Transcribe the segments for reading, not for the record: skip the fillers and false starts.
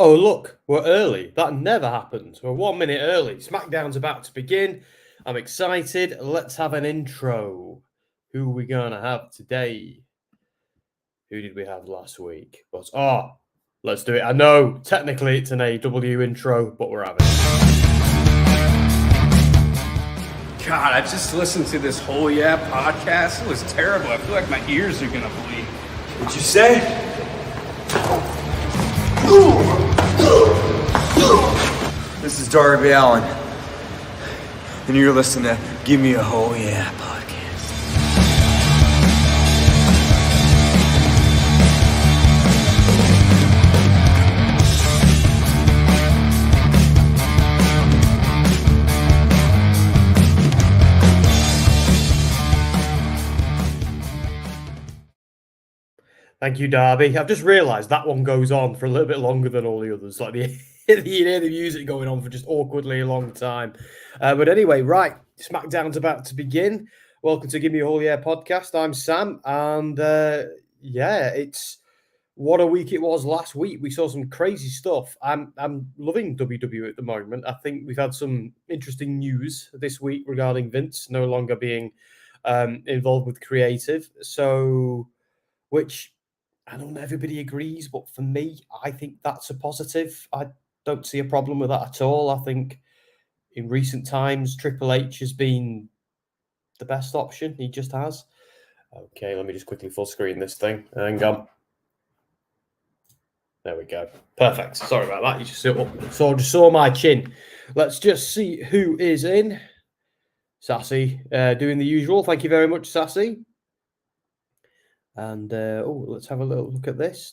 Oh, look, we're early. That never happens. We're 1 minute early. SmackDown's about to begin. I'm excited. Let's have an intro. Who are we going to have today? Who did we have last week? Let's do it. I know, technically it's an AEW intro, but we're having it. God, I just listened to this Whole Yeah podcast. It was terrible. I feel like my ears are gonna bleed. What'd you say? This is Darby Allin, and you're listening to Gimme A Hull Yeah podcast. Thank you, Darby. I've just realised that one goes on for a little bit longer than all the others. Like you hear the music going on for just awkwardly a long time. But anyway, right, SmackDown's about to begin. Welcome to Give Me a Hull Yeah podcast. I'm Sam, and it's what a week it was last week. We saw some crazy stuff. I'm loving WWE at the moment. I think we've had some interesting news this week regarding Vince no longer being involved with creative. Which I don't know, everybody agrees, but for me, I think that's a positive. I don't see a problem with that at all. I think in recent times, Triple H has been the best option. He just has. Okay, let me just quickly full screen this thing. Hang on. There we go. Perfect. Sorry about that. You just saw my chin. Let's just see who is in. Sassy, doing the usual. Thank you very much, Sassy. And let's have a little look at this.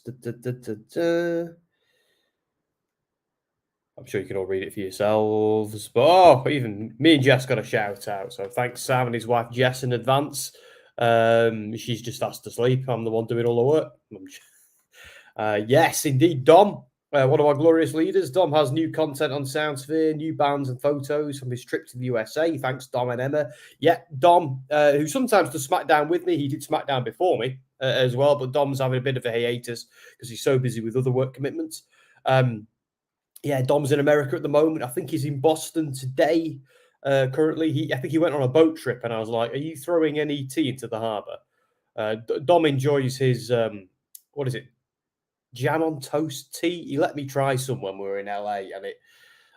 I'm sure you can all read it for yourselves. But even me and Jess got a shout out. So thanks Sam and his wife Jess in advance. She's just asked to sleep. I'm the one doing all the work. Yes, indeed, Dom. One of our glorious leaders. Dom has new content on Soundsphere, new bands and photos from his trip to the USA. Thanks, Dom and Emma. Yeah, Dom, who sometimes does SmackDown with me. He did SmackDown before me as well, but Dom's having a bit of a hiatus because he's so busy with other work commitments. Dom's in America at the moment. I think he's in Boston today. Currently, I think he went on a boat trip, and I was like, "Are you throwing any tea into the harbour?" Dom enjoys his jam on toast tea. He let me try some when we were in LA, and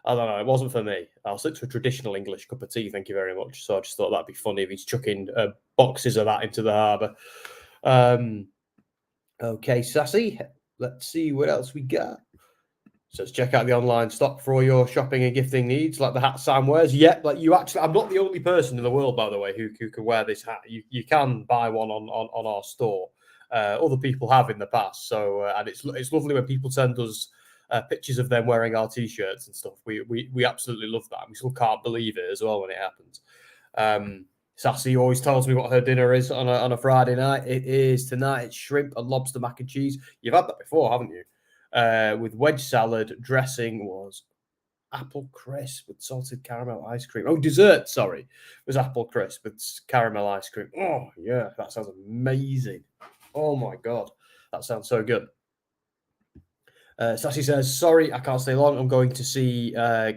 I don't know, it wasn't for me. I'll stick to a traditional English cup of tea, thank you very much. So I just thought that'd be funny if he's chucking boxes of that into the harbour. Okay, Sassy, let's see what else we got. Says check out the online stock for all your shopping and gifting needs, like the hat Sam wears. Yeah, like you actually, I'm not the only person in the world, by the way, who can wear this hat. You can buy one on our store. Other people have in the past, so and it's lovely when people send us pictures of them wearing our t-shirts and stuff. We absolutely love that. We still can't believe it as well when it happens. Sassy always tells me what her dinner is on a Friday night. It is tonight. It's shrimp and lobster mac and cheese. You've had that before, haven't you? With wedge salad. Dressing was apple crisp with salted caramel ice cream. Oh, dessert, sorry. It was apple crisp with caramel ice cream. Oh, yeah, that sounds amazing. Oh, my God. That sounds so good. Sassy says, sorry, I can't stay long. I'm going to see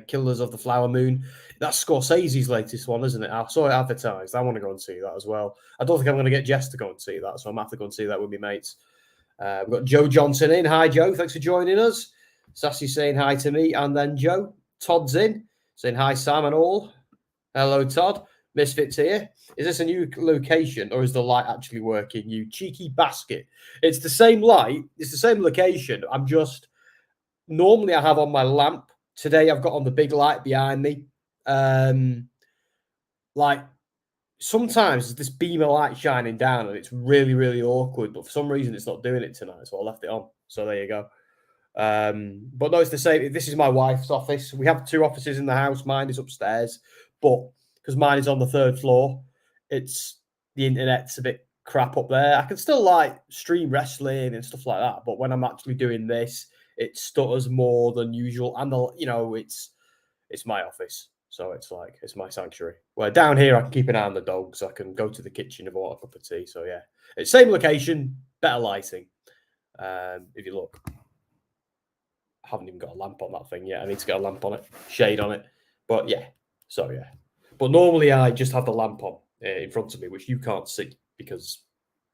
Killers of the Flower Moon. That's Scorsese's latest one, isn't it? I saw it advertised. I want to go and see that as well. I don't think I'm going to get Jess to go and see that, so I'm going to have to go and see that with my mates. We've got Joe Johnson in. Hi, Joe. Thanks for joining us. Sassy saying hi to me, and then Joe. Todd's in, saying hi, Sam and all. Hello, Todd. Misfits here. Is this a new location, or is the light actually working? You cheeky basket. It's the same light. It's the same location. I'm just... Normally, I have on my lamp. Today, I've got on the big light behind me. Sometimes there's this beam of light shining down, and it's really, really awkward. But for some reason, it's not doing it tonight, so I left it on. So there you go. But no, it's the same. This is my wife's office. We have 2 offices in the house. Mine is upstairs, but because mine is on the 3rd floor, the internet's a bit crap up there. I can still stream wrestling and stuff like that, but when I'm actually doing this, it stutters more than usual, and it's my office, so it's my sanctuary. Where down here I can keep an eye on the dogs. I can go to the kitchen if I want a cup of tea. So yeah, it's same location, better lighting. If you look, haven't even got a lamp on that thing yet. I need to get a lamp on it, shade on it. But yeah, so yeah. But normally I just have the lamp on in front of me, which you can't see because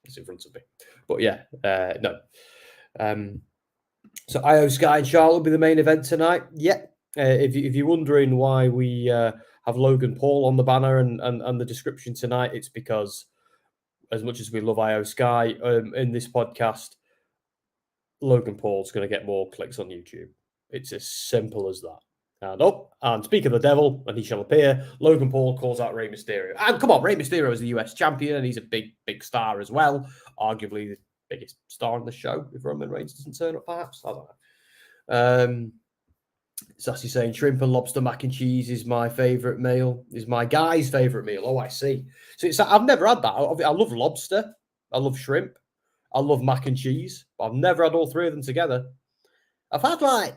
it's in front of me. But yeah, no. So IYO SKY and Charlotte will be the main event tonight. Yeah. If you're wondering why we have Logan Paul on the banner and the description tonight, it's because as much as we love IYO SKY in this podcast, Logan Paul's going to get more clicks on YouTube. It's as simple as that. And speak of the devil, and he shall appear, Logan Paul calls out Rey Mysterio. And come on, Rey Mysterio is the US champion, and he's a big, big star as well. Arguably the biggest star on the show, if Roman Reigns doesn't turn up, perhaps. I don't know. Sassy saying shrimp and lobster mac and cheese is my favourite meal, is my guy's favourite meal. Oh, I see. So I've never had that. I love lobster. I love shrimp. I love mac and cheese. But I've never had all three of them together. I've had I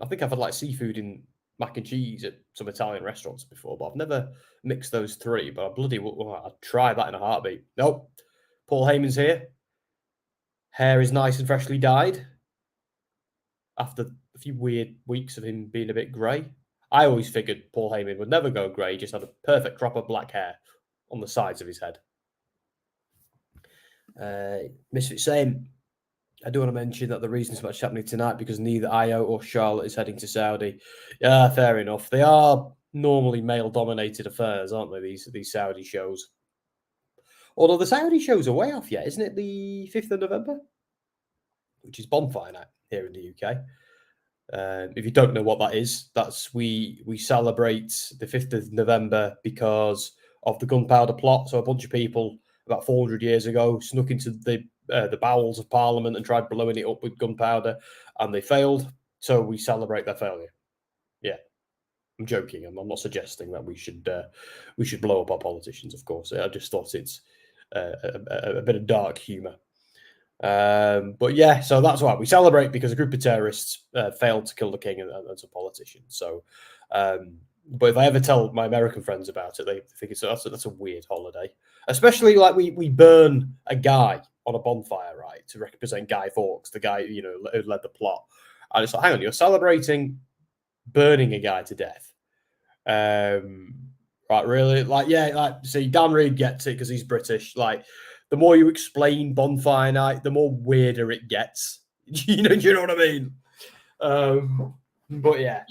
think I've had like seafood in mac and cheese at some Italian restaurants before, but I've never mixed those three. But I'd try that in a heartbeat. Nope. Paul Heyman's here. Hair is nice and freshly dyed. After a few weird weeks of him being a bit grey. I always figured Paul Heyman would never go grey, he just had a perfect crop of black hair on the sides of his head. Misfit saying, I do want to mention that the reason this match is happening tonight because neither IYO or Charlotte is heading to Saudi. Yeah, fair enough. They are normally male-dominated affairs, aren't they, these Saudi shows? Although the Saudi shows are way off yet, isn't it the 5th of November? Which is Bonfire Night here in the UK. If you don't know what that is, that's we celebrate the 5th of November because of the gunpowder plot. So a bunch of people about 400 years ago snuck into the bowels of Parliament and tried blowing it up with gunpowder, and they failed. So we celebrate their failure. Yeah, I'm joking. I'm not suggesting that we should blow up our politicians. Of course, I just thought it's a bit of dark humour. But yeah, so that's why we celebrate because a group of terrorists failed to kill the king and some politicians. So, but if I ever tell my American friends about it, they think that's a weird holiday. Especially like we burn a guy on a bonfire, right, to represent Guy Fawkes, the guy who led the plot. And it's like, hang on, you're celebrating burning a guy to death. Right, really? Like, yeah, like, see, Dan Reed gets it because he's British. Like, the more you explain Bonfire Night, the more weirder it gets. Do you know what I mean? But yeah.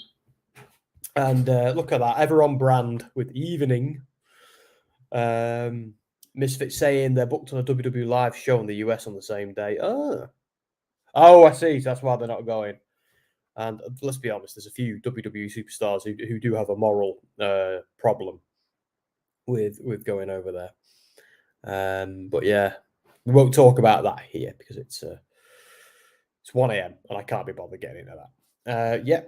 And look at that. Ever on brand with evening. Misfit saying they're booked on a WWE live show in the US on the same day. Oh, I see. So that's why they're not going. And let's be honest, there's a few WWE superstars who do have a moral problem with going over there. But yeah, we won't talk about that here because it's 1 a.m. and I can't be bothered getting into that. Yeah.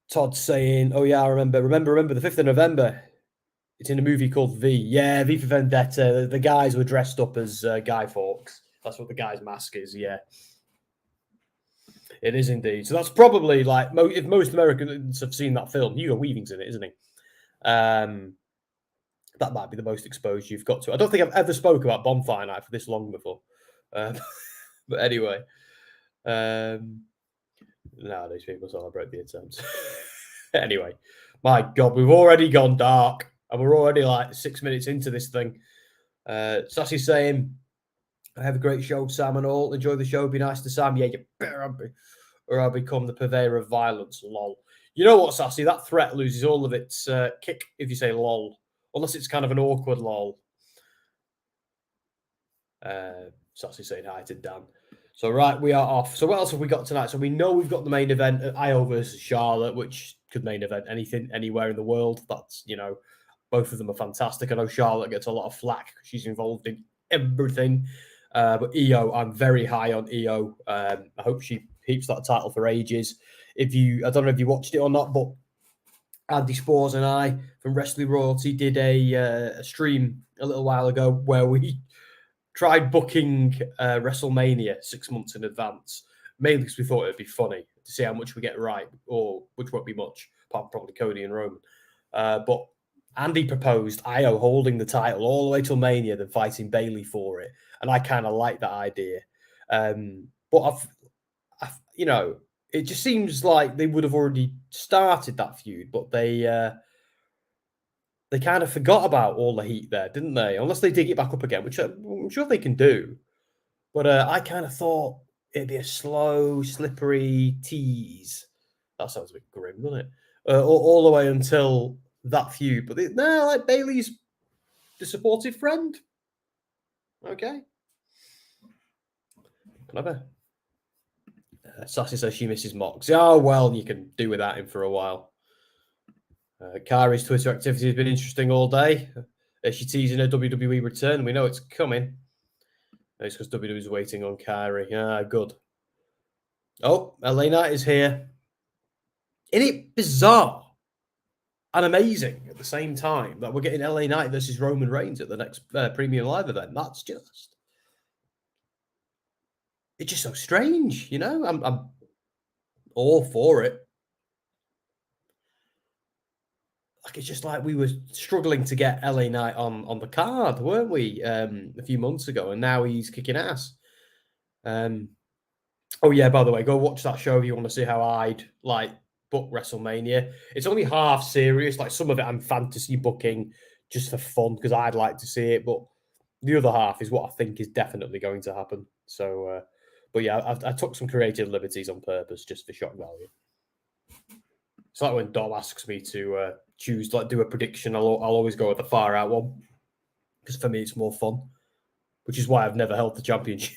Todd saying, oh yeah, I remember the 5th of November. It's in a movie called V. Yeah, V for Vendetta. The guys were dressed up as Guy Fawkes. That's what the guy's mask is, yeah. It is indeed. So that's probably like, if most Americans have seen that film, Hugo Weaving's in it, isn't he? That might be the most exposed you've got to. I don't think I've ever spoke about Bonfire Night for this long before. But anyway, nowadays people celebrate the attempts. Anyway, my God, we've already gone dark and we're already like 6 minutes into this thing. Sassy saying, I have a great show, Sam and all. Enjoy the show. Be nice to Sam. Yeah, you better be, or I'll become the purveyor of violence. Lol. You know what, Sassy? That threat loses all of its kick if you say lol. Unless it's kind of an awkward lol. Sassy saying hi to Dan. So, right, we are off. So, what else have we got tonight? So, we know we've got the main event at IYO versus Charlotte, which could main event anything, anywhere in the world. That's, both of them are fantastic. I know Charlotte gets a lot of flack because she's involved in everything. But IYO, I'm very high on IYO. I hope she keeps that title for ages. I don't know if you watched it or not, but Andy Spores and I from Wrestling Royalty did a stream a little while ago where we tried booking WrestleMania 6 months in advance, mainly because we thought it'd be funny to see how much we get right, or which won't be much, apart from probably Cody and Roman. But Andy proposed IYO holding the title all the way till Mania, then fighting Bayley for it, and I kind of like that idea. But you know, it just seems like they would have already started that feud, but they kind of forgot about all the heat there, didn't they? Unless they dig it back up again, which I'm sure they can do. But I kind of thought it'd be a slow, slippery tease. That sounds a bit grim, doesn't it? All the way until that feud. But no, like Bailey's the supportive friend. Okay. Clever. Sassy says she misses Mox. Oh, well, you can do without him for a while. Kari's Twitter activity has been interesting all day. She teasing her WWE return. We know it's coming. It's because WWE's waiting on Kari. Ah, good. Oh, LA Knight is here. Isn't it bizarre and amazing at the same time that we're getting LA Knight versus Roman Reigns at the next Premium Live event? That's just... It's just so strange, you know? I'm all for it. Like, it's just like we were struggling to get LA Knight on the card, weren't we, a few months ago, and now he's kicking ass. Oh, yeah, by the way, go watch that show if you want to see how I'd, like, book WrestleMania. It's only half serious. Like, some of it I'm fantasy booking just for fun because I'd like to see it, but the other half is what I think is definitely going to happen. So, but yeah, I took some creative liberties on purpose just for shock value. It's like when Dom asks me to choose, like, do a prediction, I'll always go with the far out one because for me it's more fun, which is why I've never held the championship.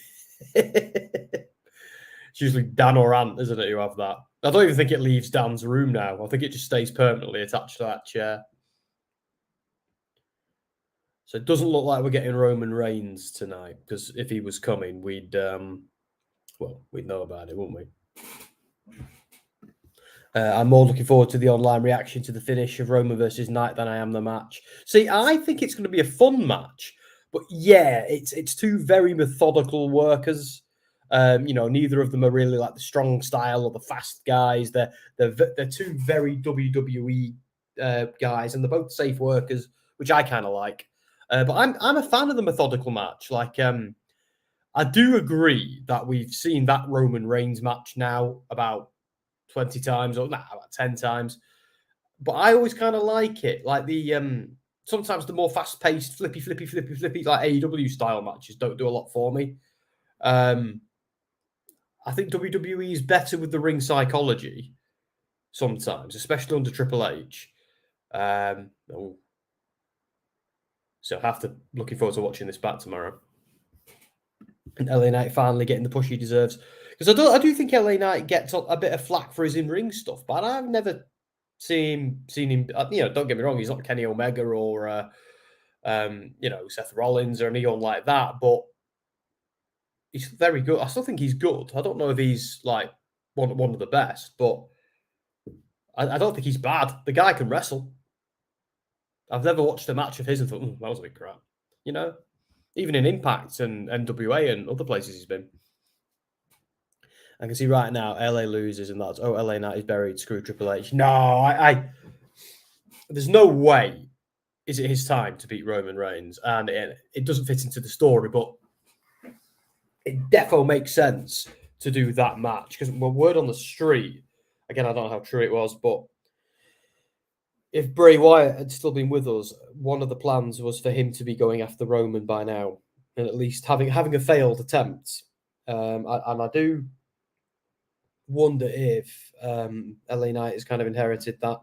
It's usually Dan or Ant, isn't it, who have that? I don't even think it leaves Dan's room now. I think it just stays permanently attached to that chair. So it doesn't look like we're getting Roman Reigns tonight, because if he was coming, we'd know about it, wouldn't we? I'm more looking forward to the online reaction to the finish of Roman versus Knight than I am the match. See, I think it's going to be a fun match, but yeah, it's two very methodical workers. You know, neither of them are really like the strong style or the fast guys. They're two very WWE guys, and they're both safe workers, which I kind of like. But I'm a fan of the methodical match. Like, I do agree that we've seen that Roman Reigns match now about 20 times, or about 10 times. But I always kind of like it. Like the sometimes the more fast-paced, flippy, like AEW style matches don't do a lot for me. I think WWE is better with the ring psychology sometimes, especially under Triple H. So looking forward to watching this back tomorrow. And LA Knight finally getting the push he deserves. Because I do think LA Knight gets a bit of flack for his in-ring stuff, but I've never seen him. You know, don't get me wrong, he's not Kenny Omega or you know, Seth Rollins or anyone like that, but he's very good. I still think he's good. I don't know if he's like one of the best, but I don't think he's bad. The guy can wrestle. I've never watched a match of his and thought, that was a bit crap. You know, even in Impact and NWA and other places he's been. I can see right now LA loses, and that's LA Knight is buried. Screw Triple H. No, I there's no way is it his time to beat Roman Reigns, and it doesn't fit into the story, but it defo makes sense to do that match because word on the street, again, I don't know how true it was, but if Bray Wyatt had still been with us, one of the plans was for him to be going after Roman by now, and at least having a failed attempt. And I do wonder if LA Knight has kind of inherited that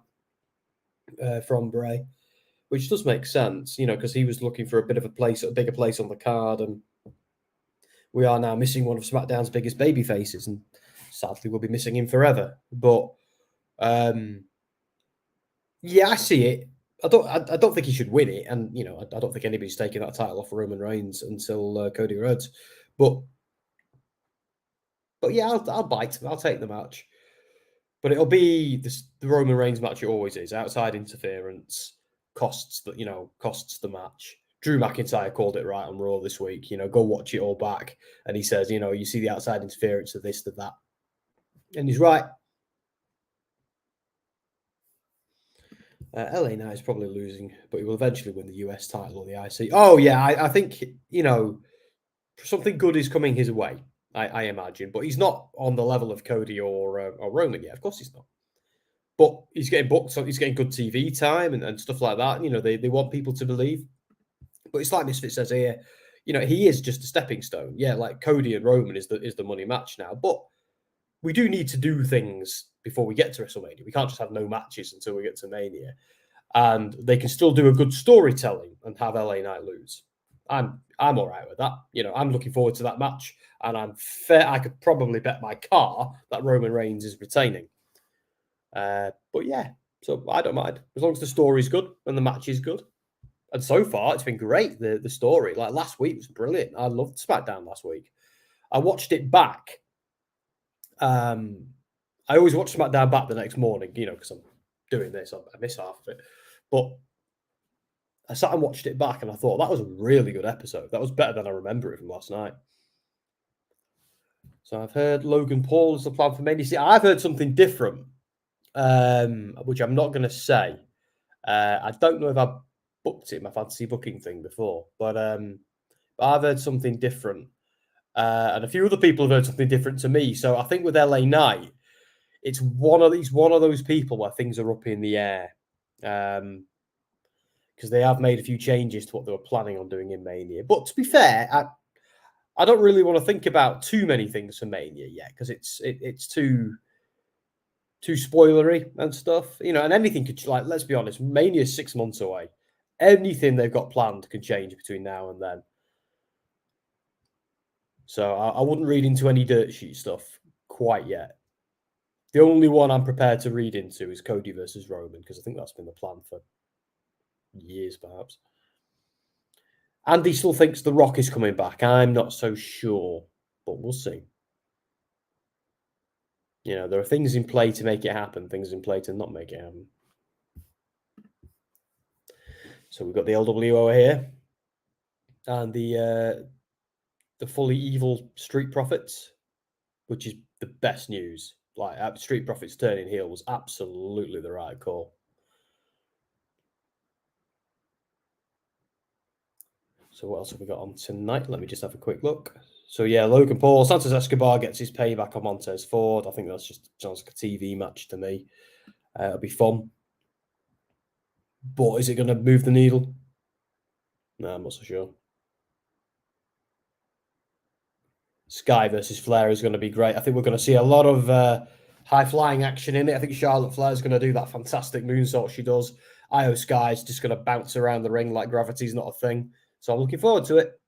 from Bray, which does make sense, you know, because he was looking for a bigger place on the card, and we are now missing one of SmackDown's biggest baby faces, and sadly we'll be missing him forever. But yeah, I see it. I don't think he should win it, and you know, I don't think anybody's taking that title off Roman Reigns until Cody Rhodes. But yeah, I'll bite. I'll take the match, but it'll be the Roman Reigns match. It always is. Outside interference costs the match. Drew McIntyre called it right on Raw this week. You know, go watch it all back, and he says, you know, you see the outside interference of this, to that, and he's right. LA Knight is probably losing, but he will eventually win the US title or the IC. Oh, yeah, I think, you know, something good is coming his way. I imagine. But he's not on the level of Cody or Roman yet. Of course he's not. But he's getting booked, so he's getting good TV time and stuff like that. You know, they want people to believe. But it's like Misfit says here, you know, he is just a stepping stone. Yeah, like Cody and Roman is the money match now. But we do need to do things before we get to WrestleMania. We can't just have no matches until we get to Mania. And they can still do a good storytelling and have LA Knight lose. I'm all right with that. You know, I'm looking forward to that match, and I'm fair. I could probably bet my car that Roman Reigns is retaining. But yeah, so I don't mind as long as the story's good and the match is good. And so far, it's been great. The story, like last week, was brilliant. I loved SmackDown last week. I watched it back. I always watch SmackDown back the next morning, you know, because I'm doing this. I miss half of it. But I sat and watched it back, and I thought that was a really good episode. That was better than I remember it from last night. So I've heard Logan Paul is the plan for Mania. See, I've heard something different, which I'm not going to say. I don't know if I've booked it, my fantasy booking thing before, but I've heard something different. And a few other people have heard something different to me. So I think with LA Knight, it's one of those people where things are up in the air. Because they have made a few changes to what they were planning on doing in Mania. But to be fair, I don't really want to think about too many things for Mania yet, because it's too spoilery and stuff, you know. And anything could, like, let's be honest, Mania is 6 months away. Anything they've got planned can change between now and then. So I wouldn't read into any dirt sheet stuff quite yet. The only one I'm prepared to read into is Cody versus Roman, because I think that's been the plan for years, perhaps. Andy still thinks The Rock is coming back. I'm not so sure, but we'll see. You know, there are things in play to make it happen, things in play to not make it happen. So we've got the LWO here, and the fully evil Street Profits, which is the best news. Like, Street Profits turning heel was absolutely the right call. So what else have we got on tonight? Let me just have a quick look. So yeah, Logan Paul, Santos Escobar gets his payback on Montez Ford. I think that's just sounds like a TV match to me. It'll be fun. But is it going to move the needle? No, I'm not so sure. Sky versus Flair is going to be great. I think we're going to see a lot of high-flying action in it. I think Charlotte Flair is going to do that fantastic moonsault she does. IYO SKY is just going to bounce around the ring like gravity's not a thing. So I'm looking forward to it.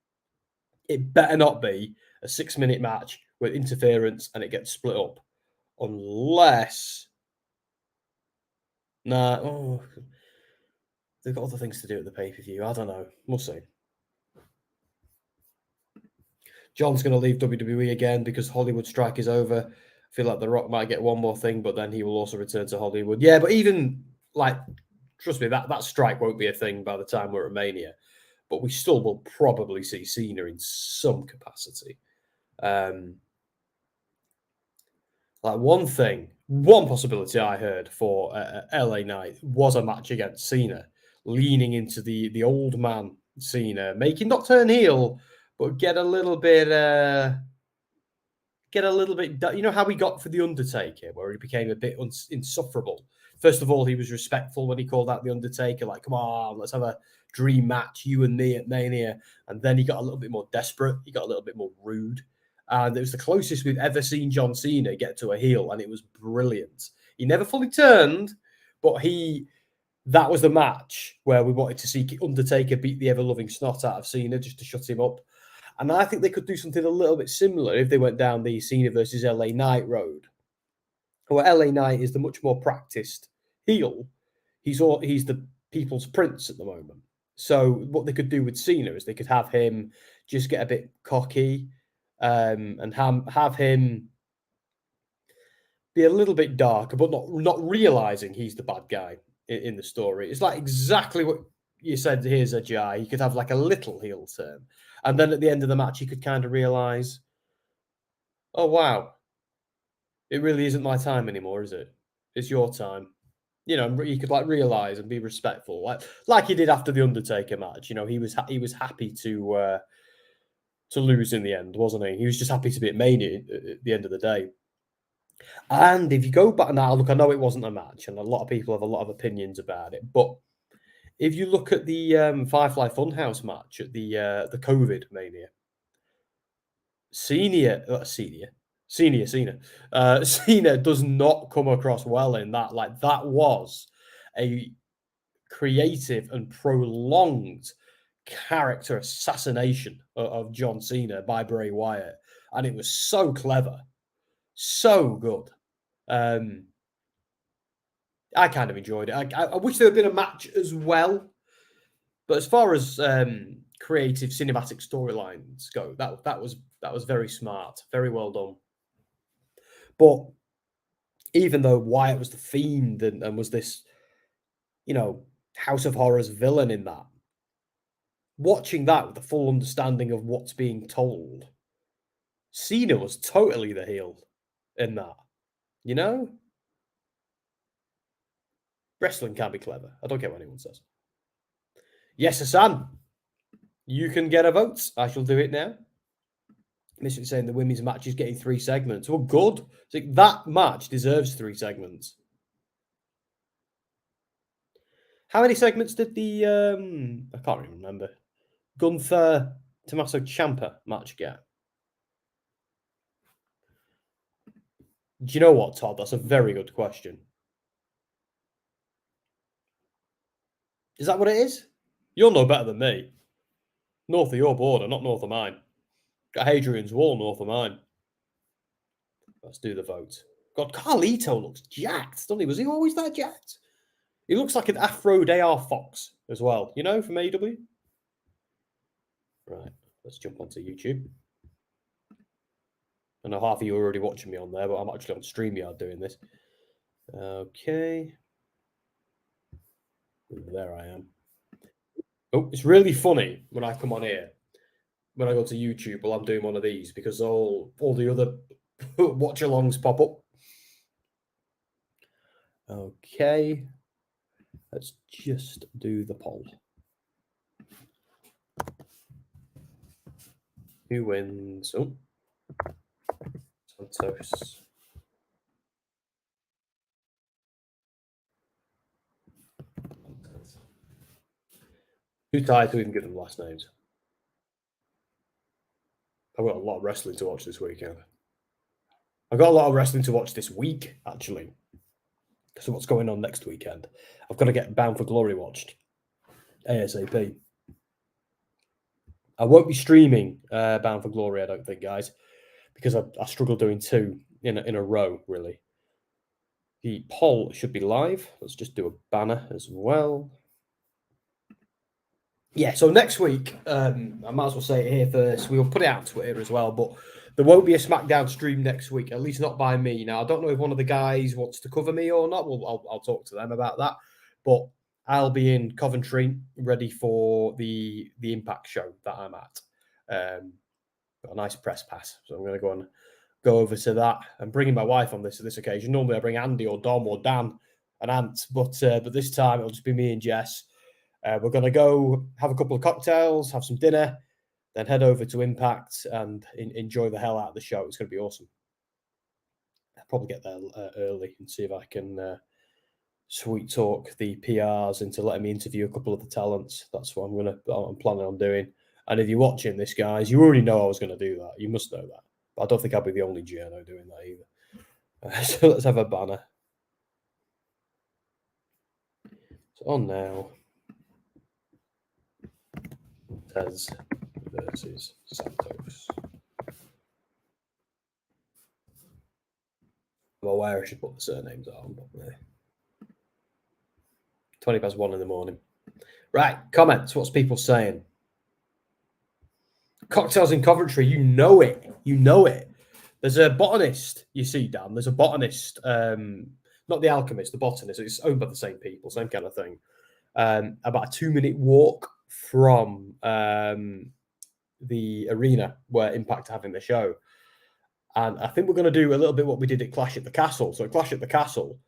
It better not be a 6-minute match with interference and it gets split up. Unless... Nah, they've got other things to do at the pay-per-view. I don't know. We'll see. John's going to leave WWE again because Hollywood strike is over. I feel like The Rock might get one more thing, but then he will also return to Hollywood. Yeah, but even, like, trust me, that strike won't be a thing by the time we're at Mania. But we still will probably see Cena in some capacity. Like, one possibility I heard for LA Knight was a match against Cena, leaning into the old man Cena, not turn heel, but get a little bit, you know how we got for The Undertaker, where he became a bit insufferable. First of all, he was respectful when he called out The Undertaker, like, come on, let's have a dream match, you and me at Mania. And then he got a little bit more desperate. He got a little bit more rude. And it was the closest we've ever seen John Cena get to a heel, and it was brilliant. He never fully turned, but that was the match where we wanted to see Undertaker beat the ever-loving snot out of Cena just to shut him up. And I think they could do something a little bit similar if they went down the Cena versus LA Knight road. Well, LA Knight is the much more practiced heel. He's the people's prince at the moment. So what they could do with Cena is they could have him just get a bit cocky, and have him be a little bit darker, but not realizing he's the bad guy in the story. It's like exactly what you said. Here's a Jai. He could have like a little heel turn, and then at the end of the match, he could kind of realize, oh wow, it really isn't my time anymore, is it? It's your time. You know, he could like realize and be respectful, like he did after the Undertaker match. You know, he was happy to to lose in the end, wasn't he? He was just happy to be at Mania at the end of the day. And if you go back now, look, I know it wasn't a match, and a lot of people have a lot of opinions about it, but if you look at the Firefly Funhouse match at the COVID Mania, Cena Cena does not come across well in that. Like, that was a creative and prolonged character assassination of John Cena by Bray Wyatt, and it was so clever, so good. I kind of enjoyed it. I wish there had been a match as well, but as far as creative cinematic storylines go, that was very smart, very well done. But even though Wyatt was the Fiend and was this, House of Horrors villain in that, watching that with the full understanding of what's being told, Cena was totally the heel in that, Wrestling can be clever. I don't care what anyone says. Yes, Hassan, you can get a vote. I shall do it now. Mr. saying the women's match is getting 3 segments. Well, good. That match deserves 3 segments. How many segments did the I can't even remember, Gunther Tommaso Ciampa match get? Do you know what, Todd? That's a very good question. Is that what it is? You'll know better than me. North of your border, not north of mine. Got Hadrian's Wall north of mine. Let's do the vote. God, Carlito looks jacked, doesn't he? Was he always that jacked? He looks like an Afro AR Fox as well, from AEW. Right, let's jump onto YouTube. I know half of you are already watching me on there, but I'm actually on StreamYard doing this. Okay. There I am. Oh, it's really funny when I come on here, when I go to YouTube while I'm doing one of these, because all the other watch-alongs pop up. Okay. Let's just do the poll. Who wins? Oh, Santos. Too tired to even give them last names. I've got a lot of wrestling to watch this weekend. I've got a lot of wrestling to watch this week, actually. So what's going on next weekend? I've got to get Bound for Glory watched ASAP. I won't be streaming Bound for Glory, I don't think, guys, because I struggle doing 2 in a row, really. The poll should be live. Let's just do a banner as well. Yeah, so next week, I might as well say it here first. We'll put it out on Twitter as well, but there won't be a SmackDown stream next week, at least not by me. Now, I don't know if one of the guys wants to cover me or not. Well, I'll talk to them about that. But I'll be in Coventry, ready for the Impact show that I'm at. Got a nice press pass, so I'm going to go over to that. I'm bringing my wife on this occasion. Normally, I bring Andy or Dom or Dan and Ant, but this time it'll just be me and Jess. We're going to go have a couple of cocktails, have some dinner, then head over to Impact and enjoy the hell out of the show. It's going to be awesome. I'll probably get there early and see if I can sweet talk the PRs into letting me interview a couple of the talents. That's what I'm planning on doing. And if you're watching this, guys, you already know I was going to do that. You must know that. But I don't think I'll be the only journo doing that either. So let's have a banner. It's on now. Montez versus Santos. I'm aware I should put the surnames on, but 20 past 1 in the morning. Right, comments. What's people saying? Cocktails in Coventry, you know it. You know it. There's a botanist, you see, Dan. There's a botanist, not the alchemist, the botanist. It's owned by the same people, same kind of thing. About a 2-minute walk from the arena where Impact are having the show. And I think we're going to do a little bit what we did at Clash at the Castle. So at Clash at the Castle,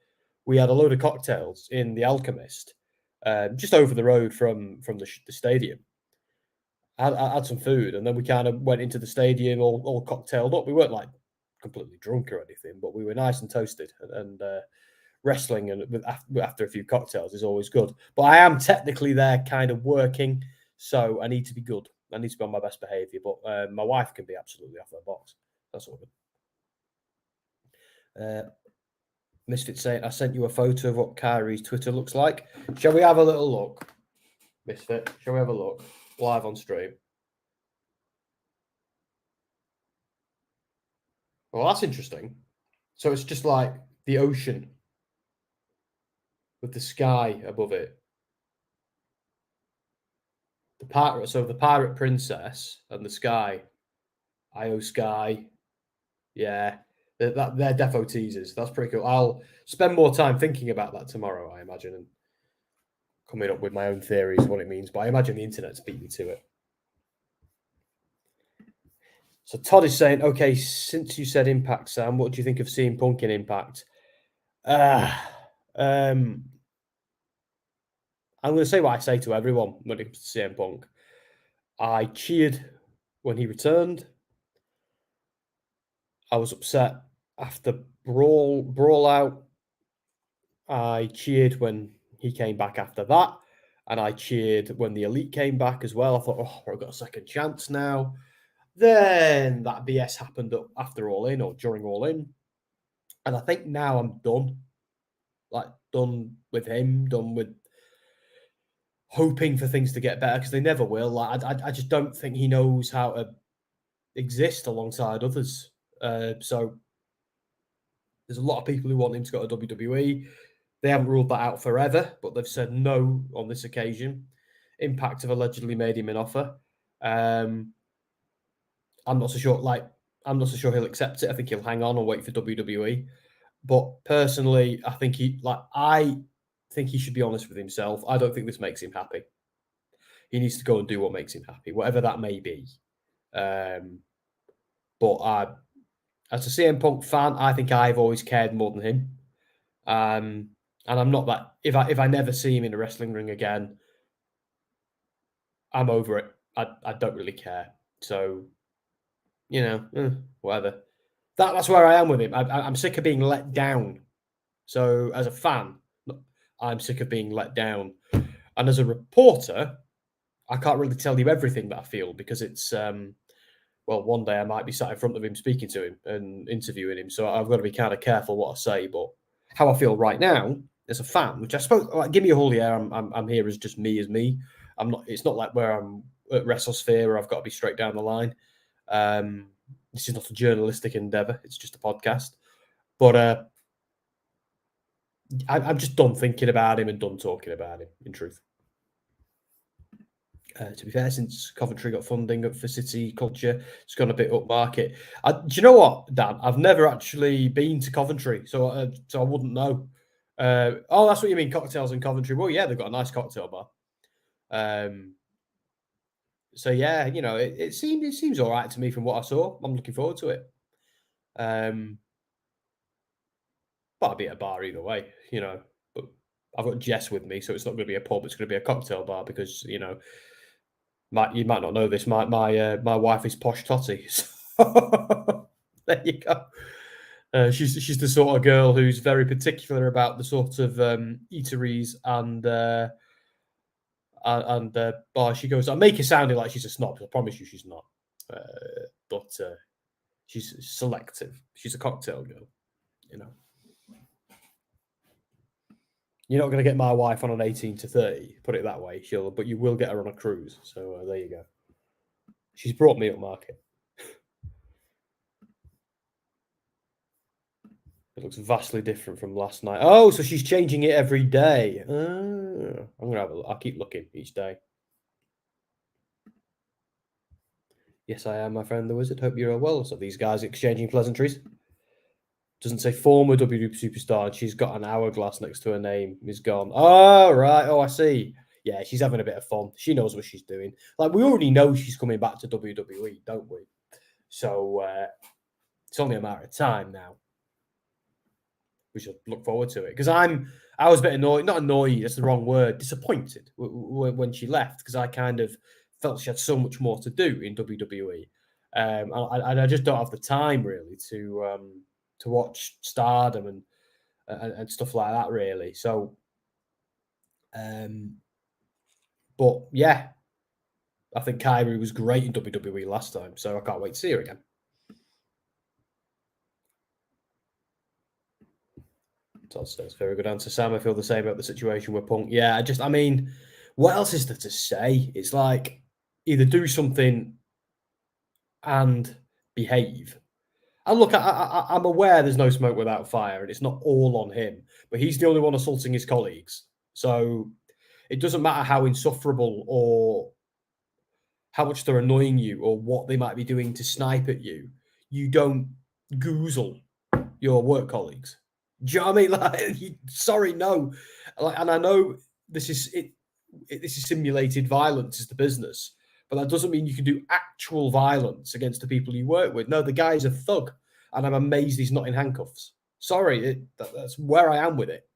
we had a load of cocktails in the Alchemist, just over the road from the stadium. I had some food, and then we kind of went into the stadium all cocktailed up. We weren't like completely drunk or anything, but we were nice and toasted. And wrestling and after a few cocktails is always good. But I am technically there, kind of working, so I need to be good. I need to be on my best behaviour. But my wife can be absolutely off her box. That's all good. Misfit saying, I sent you a photo of what Kyrie's Twitter looks like. Shall we have a little look? Misfit, shall we have a look? Live on stream. Well, that's interesting. So it's just like the ocean with the sky above it. The pirate princess and the sky. IYO SKY. Yeah. They're defo teasers. That's pretty cool. I'll spend more time thinking about that tomorrow, I imagine, and coming up with my own theories of what it means. But I imagine the internet's beat me to it. So Todd is saying, okay, since you said Impact, Sam, what do you think of CM Punk in Impact? I'm going to say what I say to everyone when it comes to CM Punk. I cheered when he returned. I was upset after Brawl Out. I cheered when he came back after that. And I cheered when the Elite came back as well. I thought, oh, I've got a second chance now. Then that BS happened after All In or during All In. And I think now I'm done. Like, done with him, done with hoping for things to get better, because they never will. Like, I just don't think he knows how to exist alongside others. So there's a lot of people who want him to go to WWE. They haven't ruled that out forever, but they've said no on this occasion. Impact have allegedly made him an offer. I'm not so sure. I'm not so sure he'll accept it. I think he'll hang on and wait for WWE. But personally, I think he should be honest with himself. I don't think this makes him happy. He needs to go and do what makes him happy, whatever that may be. But as a CM Punk fan, I think I've always cared more than him. And I'm not that. If I never see him in a wrestling ring again, I'm over it. I don't really care. So, whatever. That's where I am with him. I'm sick of being let down. So, as a fan, I'm sick of being let down. And as a reporter, I can't really tell you everything that I feel, because it's one day I might be sat in front of him speaking to him and interviewing him. So I've got to be kind of careful what I say. But how I feel right now as a fan, which I suppose, like, Gimme A Hull Yeah, I'm here as just me as me. I'm not. It's not like where I'm at WrestleSphere where I've got to be straight down the line. This is not a journalistic endeavor. It's just a podcast. But I'm just done thinking about him and done talking about him, in truth. To be fair, since Coventry got funding for City Culture, it's gone a bit upmarket. Do you know what, Dan? I've never actually been to Coventry, so I wouldn't know. Oh, that's what you mean, cocktails in Coventry. Well, yeah, they've got a nice cocktail bar. So yeah, it seems all right to me from what I saw. I'm looking forward to it. But I'll be at a bar either way, But I've got Jess with me, so it's not going to be a pub. It's going to be a cocktail bar because you might not know this. My wife is posh totty. So there you go. She's the sort of girl who's very particular about the sort of eateries and bars she goes. I make it sounding like she's a snob. I promise you, she's not. But she's selective. She's a cocktail girl. You're not going to get my wife on an 18 to 30, put it that way. But you will get her on a cruise. So there you go. She's brought me up market. It looks vastly different from last night. Oh, so she's changing it every day. I'm gonna have a look. I'll keep looking each day. Yes, I am, my friend the wizard. Hope you're all well. So these guys exchanging pleasantries. Doesn't say former WWE superstar. And she's got an hourglass next to her name. Is gone. Oh, right. Oh, I see. Yeah, she's having a bit of fun. She knows what she's doing. Like, we already know she's coming back to WWE, don't we? So it's only a matter of time now. We should look forward to it, because I was a bit annoyed. Not annoyed. That's the wrong word. Disappointed when she left, because I kind of felt she had so much more to do in WWE. And I just don't have the time really to watch Stardom and stuff like that really. So, but yeah, I think Kyrie was great in WWE last time, so I can't wait to see her again. Todd says, very good answer, Sam. I feel the same about the situation with Punk. Yeah, I mean, what else is there to say? It's like either do something and behave. And look, I'm aware there's no smoke without fire, and it's not all on him, but he's the only one assaulting his colleagues. So it doesn't matter how insufferable or how much they're annoying you or what they might be doing to snipe at you. You don't goozle your work colleagues. Do you know what I mean? Like, sorry, no. Like, and I know this is it. This is simulated violence is the business, but that doesn't mean you can do actual violence against the people you work with. No, the guy's a thug, and I'm amazed he's not in handcuffs. Sorry, that's where I am with it.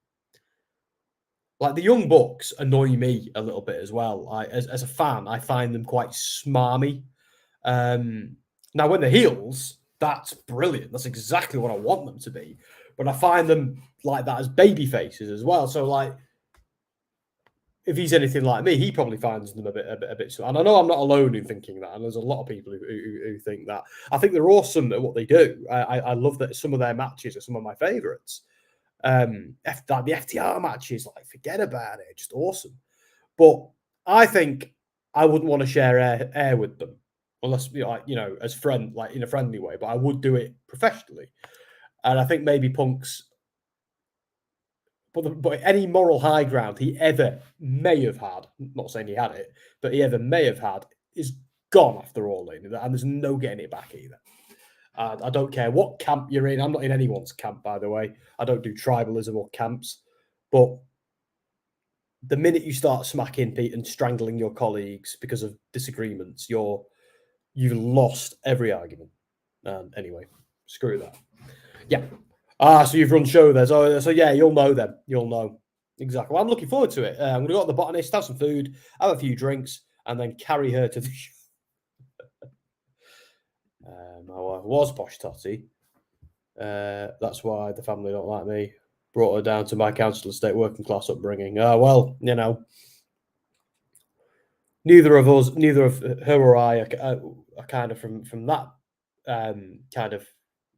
Like the Young Bucks annoy me a little bit as well. As a fan, I find them quite smarmy. Now, when they're heels, that's brilliant. That's exactly what I want them to be. But I find them like that as baby faces as well. So, like, if he's anything like me, he probably finds them a bit. And I know I'm not alone in thinking that. And there's a lot of people who think that. I think they're awesome at what they do. I love that some of their matches are some of my favorites. The FTR matches, like, forget about it, just awesome. But I think I wouldn't want to share air with them unless as friend, like in a friendly way. But I would do it professionally, and I think maybe Punk's. But any moral high ground he ever may have had, not saying he had it, but he ever may have had, is gone after All In, and there's no getting it back either. I don't care what camp you're in. I'm not in anyone's camp, by the way. I don't do tribalism or camps. But the minute you start smacking Pete and strangling your colleagues because of disagreements, you've lost every argument. Anyway, screw that. Yeah. So you've run show there. So yeah, you'll know them. You'll know. Exactly. Well, I'm looking forward to it. I'm going to go to the botanist, have some food, have a few drinks, and then carry her to the show. My wife was Posh Totty. That's why the family don't like me. Brought her down to my council estate working class upbringing. Well, neither of her or I are kind of from that kind of,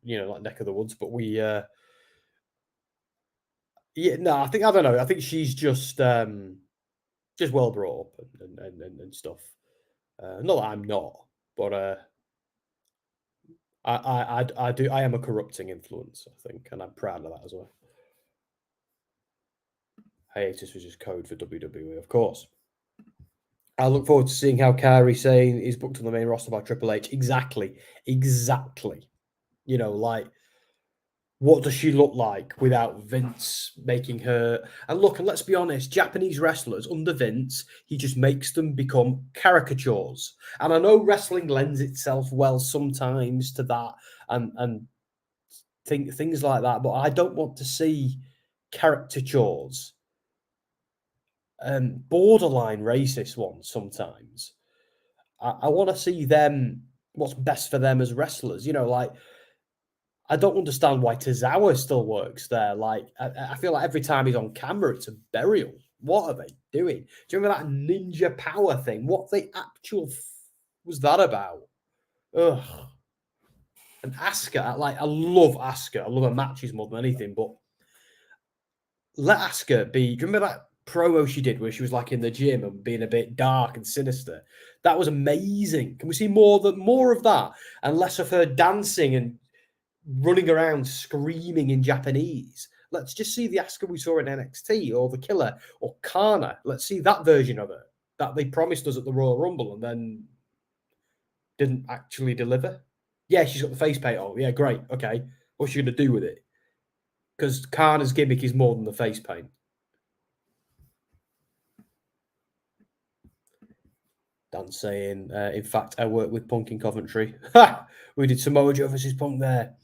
like neck of the woods. But we, I don't know. I think she's just well brought up and stuff. Not that I'm not, but I am a corrupting influence, I think, and I'm proud of that as well. Hiatus was just code for WWE, of course. I look forward to seeing how Kairi Sane is booked on the main roster by Triple H. Exactly. Like, what does she look like without Vince making her? And look, and let's be honest, Japanese wrestlers under Vince, he just makes them become caricatures. And I know wrestling lends itself well sometimes to that and things like that, but I don't want to see caricatures. Borderline racist ones sometimes. I want to see them, what's best for them as wrestlers. Like, I don't understand why Tozawa still works there. Like, I feel like every time he's on camera, it's a burial. What are they doing? Do you remember that ninja power thing? What the actual was that about? Ugh. And Asuka, I love Asuka. I love her matches more than anything, but let Asuka be. Do you remember that promo she did where she was like in the gym and being a bit dark and sinister? That was amazing. Can we see more of that and less of her dancing and running around screaming in Japanese? Let's just see the Asuka we saw in NXT or the Killer or Kana. Let's see that version of it that they promised us at the Royal Rumble and then didn't actually deliver. Yeah, she's got the face paint on. Yeah, great. Okay. What's she going to do with it? Because Kana's gimmick is more than the face paint. Dan saying, in fact, I worked with Punk in Coventry. We did Samoa Joe versus Punk there.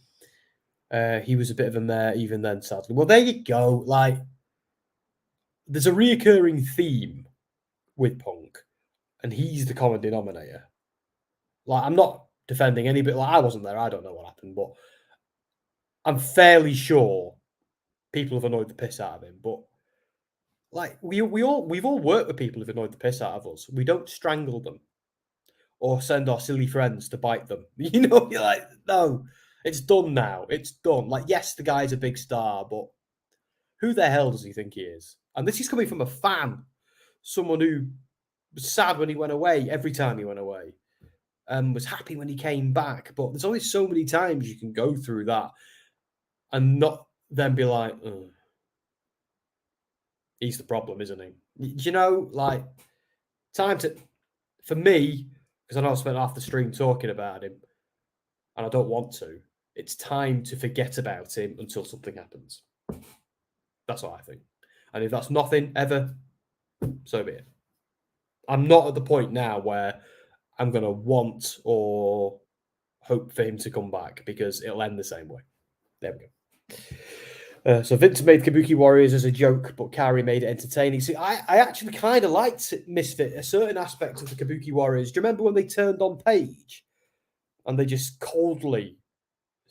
He was a bit of a mare even then, sadly. Well, there you go. Like, there's a reoccurring theme with Punk, and he's the common denominator. Like, I'm not defending any bit. Like, I wasn't there. I don't know what happened, but I'm fairly sure people have annoyed the piss out of him. But like, we've all worked with people who've annoyed the piss out of us. We don't strangle them or send our silly friends to bite them. You know, you're like, no, it's done now. It's done. Like, yes, the guy's a big star, but who the hell does he think he is? And this is coming from a fan, someone who was sad when he went away every time he went away, and was happy when he came back. But there's only so many times you can go through that and not then be like, "Ugh, he's the problem, isn't he?" You know, like, time to, for me, because I know I spent half the stream talking about him, and I don't want to. It's time to forget about him until something happens. That's what I think. And if that's nothing ever, so be it. I'm not at the point now where I'm going to want or hope for him to come back, because it'll end the same way. There we go. So Vince made Kabuki Warriors as a joke, but Kari made it entertaining. See, I actually kind of liked Misfit, a certain aspect of the Kabuki Warriors. Do you remember when they turned on Paige and they just coldly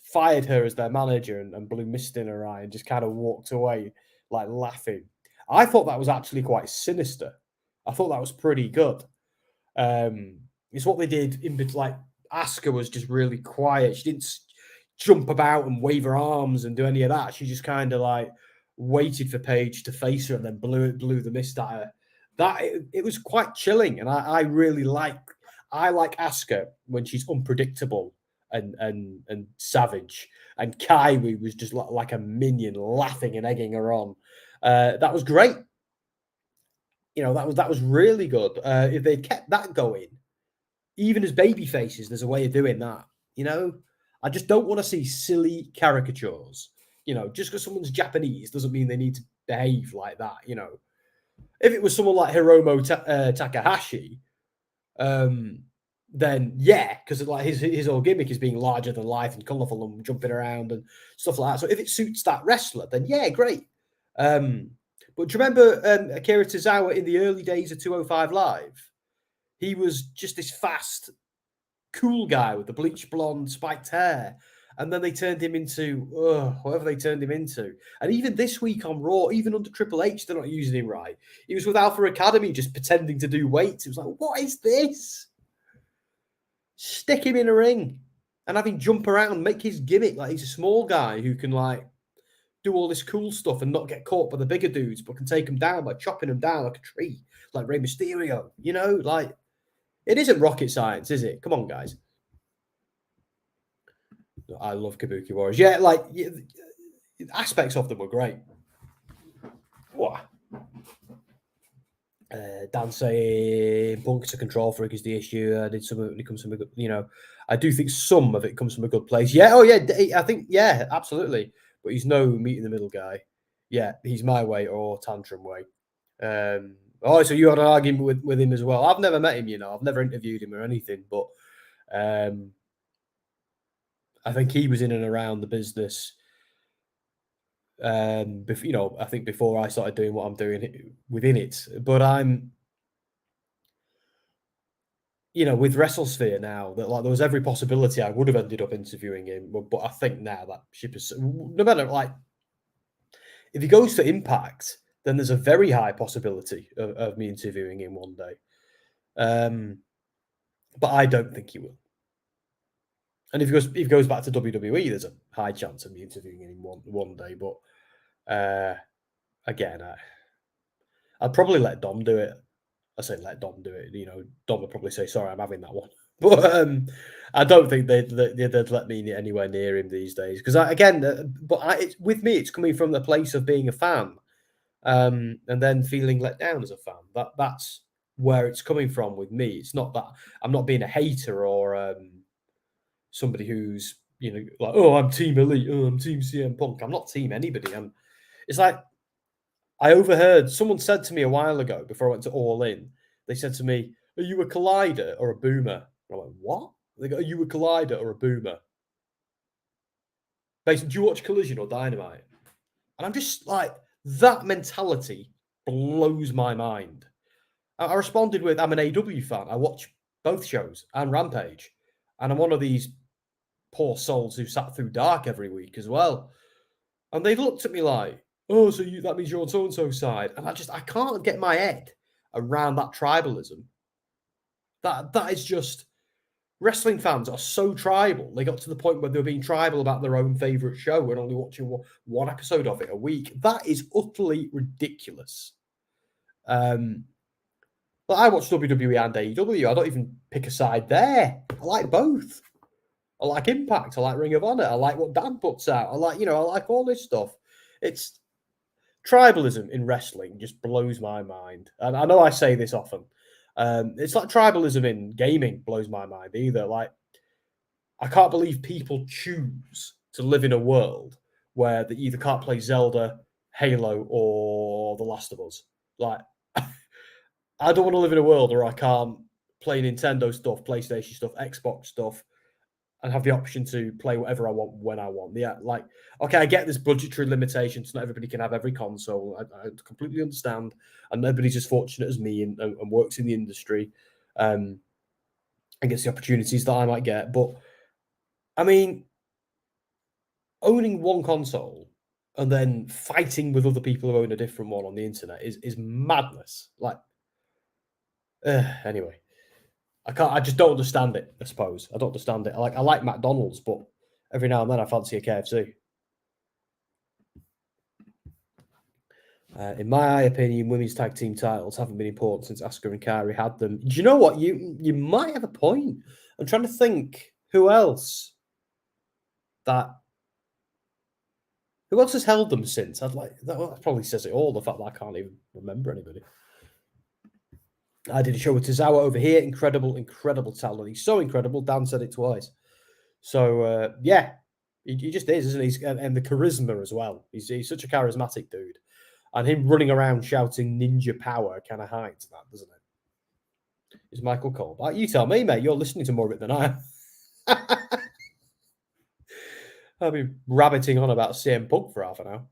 fired her as their manager and blew mist in her eye and just kind of walked away, like, laughing? I thought that was actually quite sinister. I thought that was pretty good. It's what they did in, like, Asuka was just really quiet. She didn't jump about and wave her arms and do any of that. She just kind of like waited for Paige to face her and then blew the mist at her. That it was quite chilling, and I really like Asuka when she's unpredictable and savage. And Kyrie was just like a minion, laughing and egging her on. That was great. You know, that was really good. If they'd kept that going, even as baby faces, there's a way of doing that. You know, I just don't want to see silly caricatures. You know, just because someone's Japanese doesn't mean they need to behave like that. You know, if it was someone like Hiromu Takahashi, then yeah, because like his whole gimmick is being larger than life and colourful and jumping around and stuff like that. So if it suits that wrestler, then yeah, great. But do you remember Akira Tozawa in the early days of 205 Live? He was just this fast, cool guy with the bleach blonde, spiked hair. And then they turned him into whatever they turned him into. And even this week on Raw, even under Triple H, they're not using him right. He was with Alpha Academy just pretending to do weights. It was like, what is this? Stick him in a ring and have him jump around, make his gimmick like he's a small guy who can like do all this cool stuff and not get caught by the bigger dudes, but can take them down by chopping them down like a tree, like Rey Mysterio. You know, like, it isn't rocket science, is it? Come on, guys. I love Kabuki Warriors. Yeah, like, aspects of them were great. What? Dan saying Punk's a control freak is the issue. I did some of it comes from a good, you know, I do think some of it comes from a good place. Yeah, oh yeah, I think, yeah, absolutely. But he's no meet in the middle guy. Yeah, he's my way or tantrum way. Oh, so you had an argument with him as well. I've never met him, you know. I've never interviewed him or anything, but I think he was in and around the business. You know, I think before I started doing what I'm doing within it. But I'm, you know, with WrestleSphere now, that like there was every possibility I would have ended up interviewing him. But I think now that ship is, no matter, like, if he goes to Impact, then there's a very high possibility of me interviewing him one day. But I don't think he will. And if he goes back to WWE, there's a high chance of me interviewing him one day. But again, I'd probably let Dom do it. I say let Dom do it. You know, Dom would probably say, "Sorry, I'm having that one." But I don't think they'd let me anywhere near him these days. Because with me, it's coming from the place of being a fan, and then feeling let down as a fan. That's where it's coming from with me. It's not that I'm not being a hater or somebody who's, you know, like, oh, I'm Team Elite, oh, I'm Team CM Punk. I'm not Team anybody. It's like, I overheard someone said to me a while ago before I went to All In, they said to me, are you a collider or a boomer? And I'm like, what? They go, are you a collider or a boomer? Basically, do you watch Collision or Dynamite? And I'm just like, that mentality blows my mind. I responded with, I'm an AW fan. I watch both shows and Rampage. And I'm one of these poor souls who sat through Dark every week as well. And they looked at me like, oh, so that means you're on so-and-so's side. And I can't get my head around that tribalism. That is just, wrestling fans are so tribal. They got to the point where they were being tribal about their own favorite show and only watching one episode of it a week. That is utterly ridiculous. But I watch WWE and AEW. I don't even pick a side there. I like both. I like Impact. I like Ring of Honor. I like what Dan puts out. I like all this stuff. It's tribalism in wrestling just blows my mind. And I know I say this often. It's like tribalism in gaming blows my mind either. Like, I can't believe people choose to live in a world where they either can't play Zelda, Halo, or The Last of Us. Like, I don't want to live in a world where I can't play Nintendo stuff, PlayStation stuff, Xbox stuff, and have the option to play whatever I want when I want. Yeah, like, okay, I get there's budgetary limitations. Not everybody can have every console. I completely understand. And nobody's as fortunate as me and works in the industry and gets the opportunities that I might get. But, I mean, owning one console and then fighting with other people who own a different one on the internet is madness. Like, anyway, I just don't understand it. I suppose I don't understand it. I like McDonald's, but every now and then I fancy a KFC. In my opinion, women's tag team titles haven't been important since Asuka and Kairi had them. Do you know what? You might have a point. I'm trying to think who else has held them since. That probably says it all. The fact that I can't even remember anybody. I did a show with Tozawa over here. Incredible talent. He's so incredible. Dan said it twice. So, yeah, he just is, isn't he? And the charisma as well. He's such a charismatic dude. And him running around shouting ninja power kind of hides that, doesn't it? Is Michael Cole. You tell me, mate. You're listening to more of it than I am. I've been rabbiting on about CM Punk for half an hour.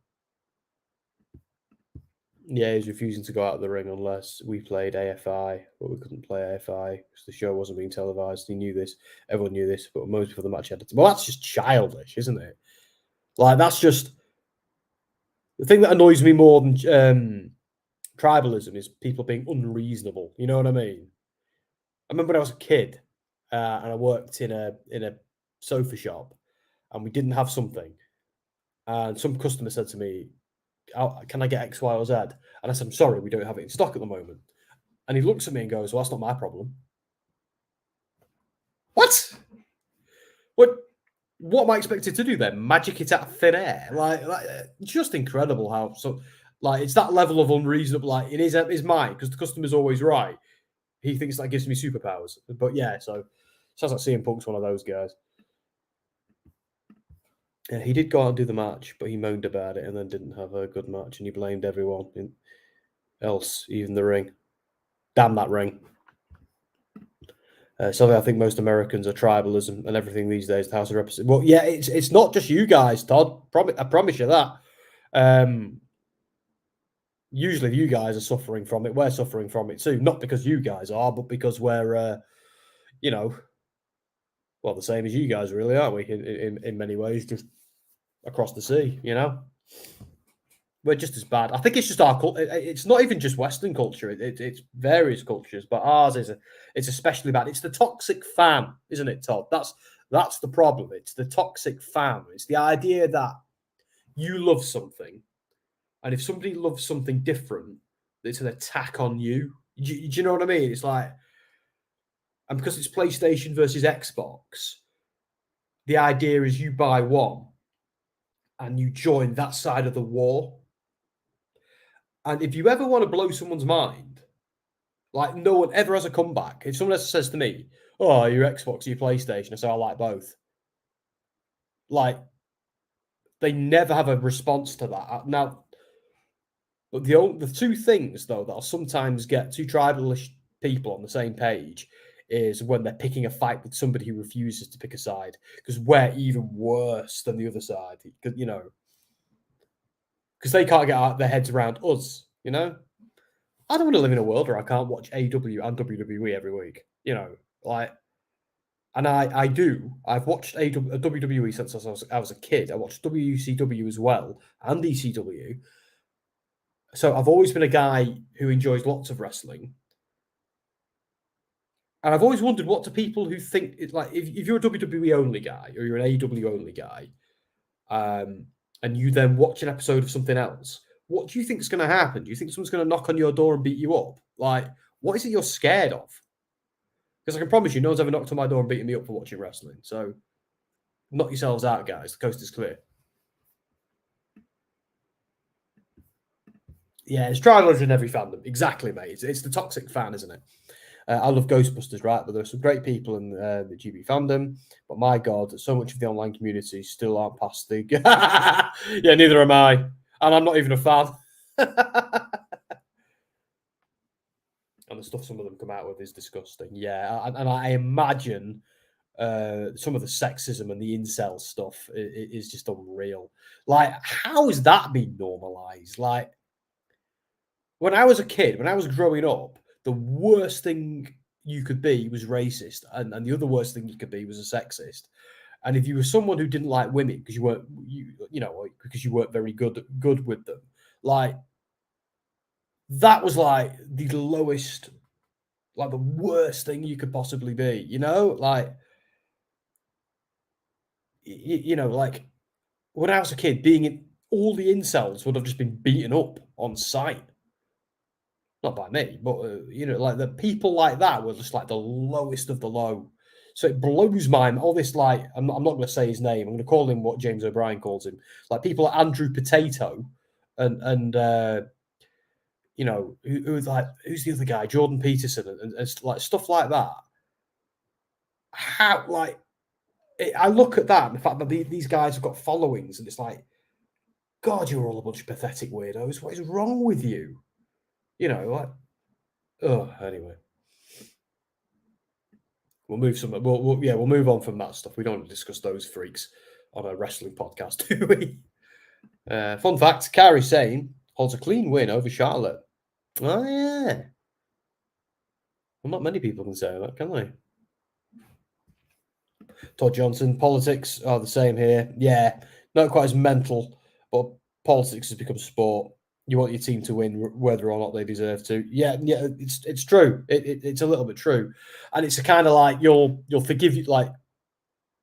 Yeah, he's refusing to go out of the ring unless we played AFI, but we couldn't play AFI because the show wasn't being televised. He knew this. Everyone knew this, but most of the match edited. Well, that's just childish, isn't it? Like, that's just the thing that annoys me more than tribalism is people being unreasonable. You know what I mean? I remember when I was a kid and I worked in a sofa shop and we didn't have something, and some customer said to me, can I get X, Y, or Z? And I said, I'm sorry, we don't have it in stock at the moment. And he looks at me and goes, well, that's not my problem. What? What am I expected to do then? Magic it out of thin air? Like just incredible how it's that level of unreasonable. Like, it is his mind because the customer's always right. He thinks that gives me superpowers. But yeah, so sounds like CM Punk's one of those guys. Yeah, he did go out and do the match, but he moaned about it and then didn't have a good match, and he blamed everyone else, even the ring. Damn that ring. So I think most Americans are tribalism and everything these days. The House of Representatives. Well, yeah, it's not just you guys, Todd. I promise you that. Usually you guys are suffering from it. We're suffering from it too. Not because you guys are, but because we're, well, the same as you guys, really, aren't we? In many ways, just across the sea, We're just as bad. I think it's just our culture. It's not even just Western culture. It's various cultures, but ours it's especially bad. It's the toxic fan, isn't it, Todd? That's the problem. It's the toxic fan. It's the idea that you love something, and if somebody loves something different, it's an attack on you. Do you know what I mean? It's like, and because it's PlayStation versus Xbox, the idea is you buy one and you join that side of the war. And if you ever want to blow someone's mind, like, no one ever has a comeback. If someone else says to me, oh, your Xbox, your PlayStation, I say, I like both. Like, they never have a response to that. Now, but the two things, though, that I'll sometimes get two tribalish people on the same page is when they're picking a fight with somebody who refuses to pick a side, because we're even worse than the other side, because they can't get their heads around us, I don't want to live in a world where I can't watch AW and WWE every week. You know, like, and I do. I've watched WWE since I was a kid. I watched WCW as well and ECW. So I've always been a guy who enjoys lots of wrestling. And I've always wondered what do people who think it's like if you're a WWE only guy or you're an AEW only guy, and you then watch an episode of something else, what do you think is going to happen? Do you think someone's going to knock on your door and beat you up? Like, what is it you're scared of? Because I can promise you, no one's ever knocked on my door and beaten me up for watching wrestling. So knock yourselves out, guys. The coast is clear. Yeah, it's trial in every fandom. Exactly, mate. It's the toxic fan, isn't it? I love Ghostbusters, right? But there are some great people in the GB fandom. But my God, so much of the online community still aren't past the. Yeah, neither am I. And I'm not even a fan. And the stuff some of them come out with is disgusting. Yeah, and I imagine some of the sexism and the incel stuff is just unreal. Like, how has that been normalized? Like, when I was a kid, when I was growing up, the worst thing you could be was racist, and the other worst thing you could be was a sexist. And if you were someone who didn't like women because because you weren't very good with them, like that was like the lowest, like the worst thing you could possibly be. Like like when I was a kid, all the incels would have just been beaten up on sight. Not by me, but like the people like that were just like the lowest of the low. So it blows my mind. All this, like, I'm not going to say his name. I'm going to call him what James O'Brien calls him. Like people like Andrew Potato, and who's the other guy, Jordan Peterson, and like stuff like that. How I look at that and the fact that these guys have got followings, and it's like, God, you're all a bunch of pathetic weirdos. What is wrong with you? Like. Oh, anyway, we'll move on from that stuff. We don't want to discuss those freaks on a wrestling podcast, do we? Fun fact: Kairi Sane holds a clean win over Charlotte. Oh yeah, well, not many people can say that, can they? Todd Johnson, politics are the same here. Yeah, not quite as mental, but politics has become sport. You want your team to win, whether or not they deserve to. Yeah, it's true. It's a little bit true, and it's a kind of like you'll forgive you. Like,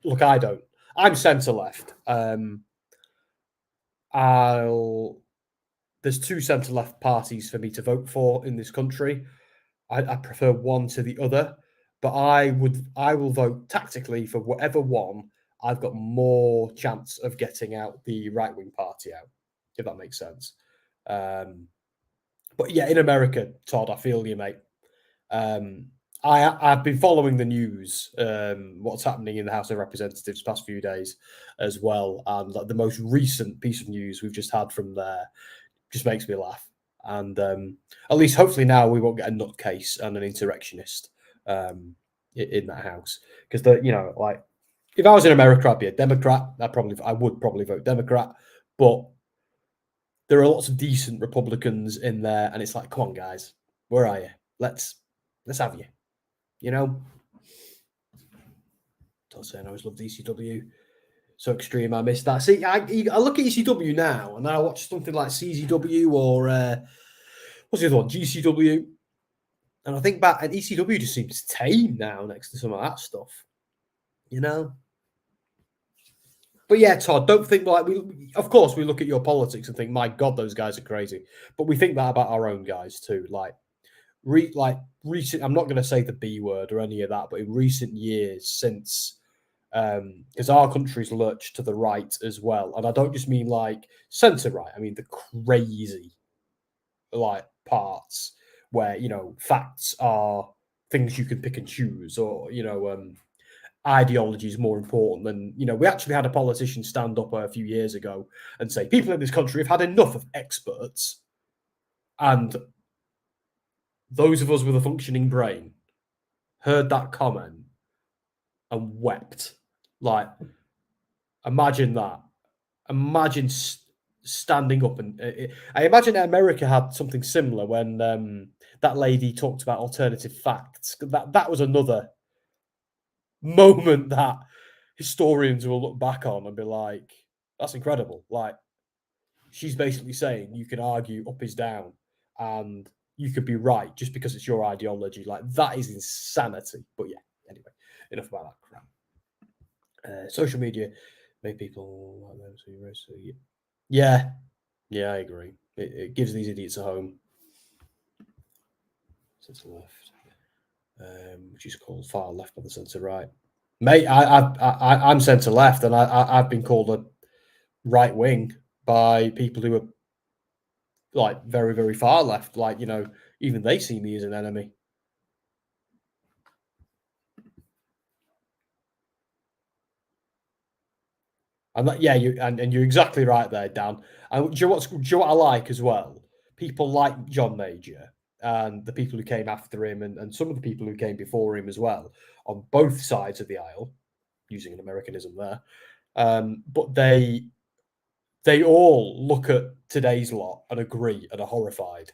look, I don't. I'm centre left. There's two centre left parties for me to vote for in this country. I prefer one to the other, but I will vote tactically for whatever one I've got more chance of getting out the right wing party out, if that makes sense. But yeah, in America, Todd, I feel you, mate. I've been following the news, what's happening in the House of Representatives past few days as well, and like the most recent piece of news we've just had from there just makes me laugh. And at least, hopefully, now we won't get a nutcase and an insurrectionist in that house, because like if I was in America, I'd be a Democrat. I would probably vote Democrat, but there are lots of decent Republicans in there, and it's like, come on, guys, where are you? Let's have you. Don't say I always loved ECW. So extreme, I missed that. See, I look at ECW now, and I watch something like CZW or what's the other one, GCW, and I think back, and ECW just seems tame now next to some of that stuff, But yeah, Todd, don't think like of course, we look at your politics and think, my God, those guys are crazy. But we think that about our own guys too. Like recent, I'm not going to say the B word or any of that, but in recent years, since because our country's lurched to the right as well, and I don't just mean like centre right. I mean the crazy like parts where facts are things you can pick and choose, or ideology is more important than we actually had a politician stand up a few years ago and say people in this country have had enough of experts, and those of us with a functioning brain heard that comment and wept. Like, imagine that. Imagine standing up. And I imagine America had something similar when that lady talked about alternative facts. That was another moment that historians will look back on and be like, that's incredible. Like, she's basically saying you can argue up is down and you could be right just because it's your ideology. Like, that is insanity. But yeah, anyway, enough about that crap. Social media make people like them so yeah, I agree. It gives these idiots a home. Centre left, which is called far left by the centre right. Mate, I'm centre left, and I've been called a right wing by people who are like very, very far left. Like, you know, even they see me as an enemy. And that, yeah, and you're exactly right there, Dan. And do you know what I like as well? People like John Major and the people who came after him, and some of the people who came before him as well, on both sides of the aisle, using an Americanism there. But they all look at today's lot and agree and are horrified.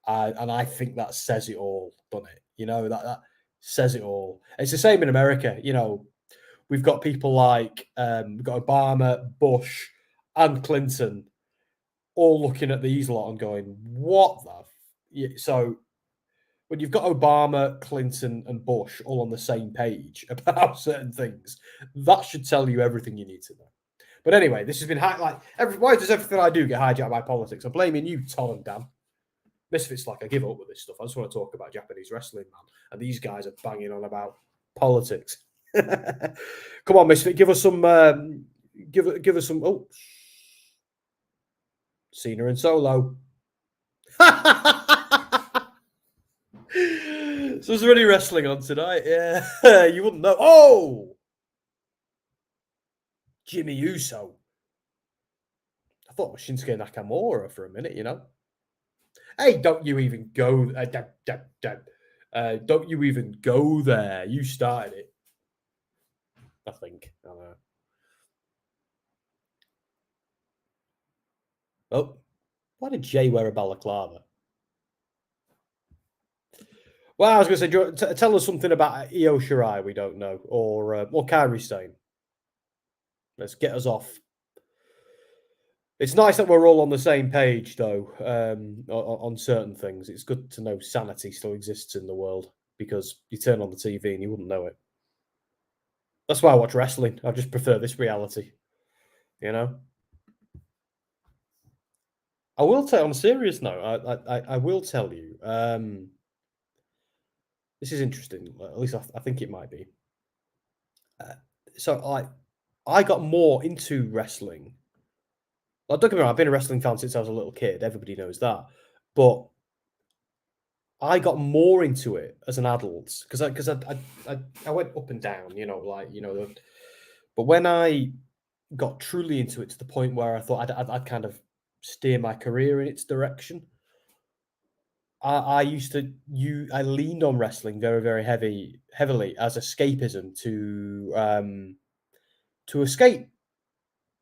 And I think that says it all, doesn't it? You know, that says it all. It's the same in America. You know, we've got people like we've got Obama, Bush, and Clinton all looking at these lot and going, what the? Yeah, so when you've got Obama, Clinton, and Bush all on the same page about certain things, that should tell you everything you need to know. But anyway, this has been why does everything I do get hijacked by politics? I'm blaming you, Tom and Dan. Misfits like I give up with this stuff. I just want to talk about Japanese wrestling, man. And these guys are banging on about politics. Come on, Misfit, give us some. Give us some. Oh, Cena and Solo. So is there any wrestling on tonight? Yeah, you wouldn't know. Oh, Jimmy Uso. I thought it was Shinsuke Nakamura for a minute, you know. Hey, don't you even go. Don't you even go there. You started it. I think. I don't know. Oh, why did Jay wear a balaclava? Well, I was going to say, tell us something about IYO SKY we don't know, or Kairi Sane. Let's get us off. It's nice that we're all on the same page, though, on certain things. It's good to know sanity still exists in the world, because you turn on the TV and you wouldn't know it. That's why I watch wrestling. I just prefer this reality, you know? I will tell, on a serious note, I will tell you, this is interesting. At least I think it might be. So I got more into wrestling. Well, don't get me wrong, I've been a wrestling fan since I was a little kid. Everybody knows that. But I got more into it as an adult because I went up and down, you know, like, you know. But when I got truly into it to the point where I thought I'd kind of steer my career in its direction, I leaned on wrestling very, very heavily as escapism to escape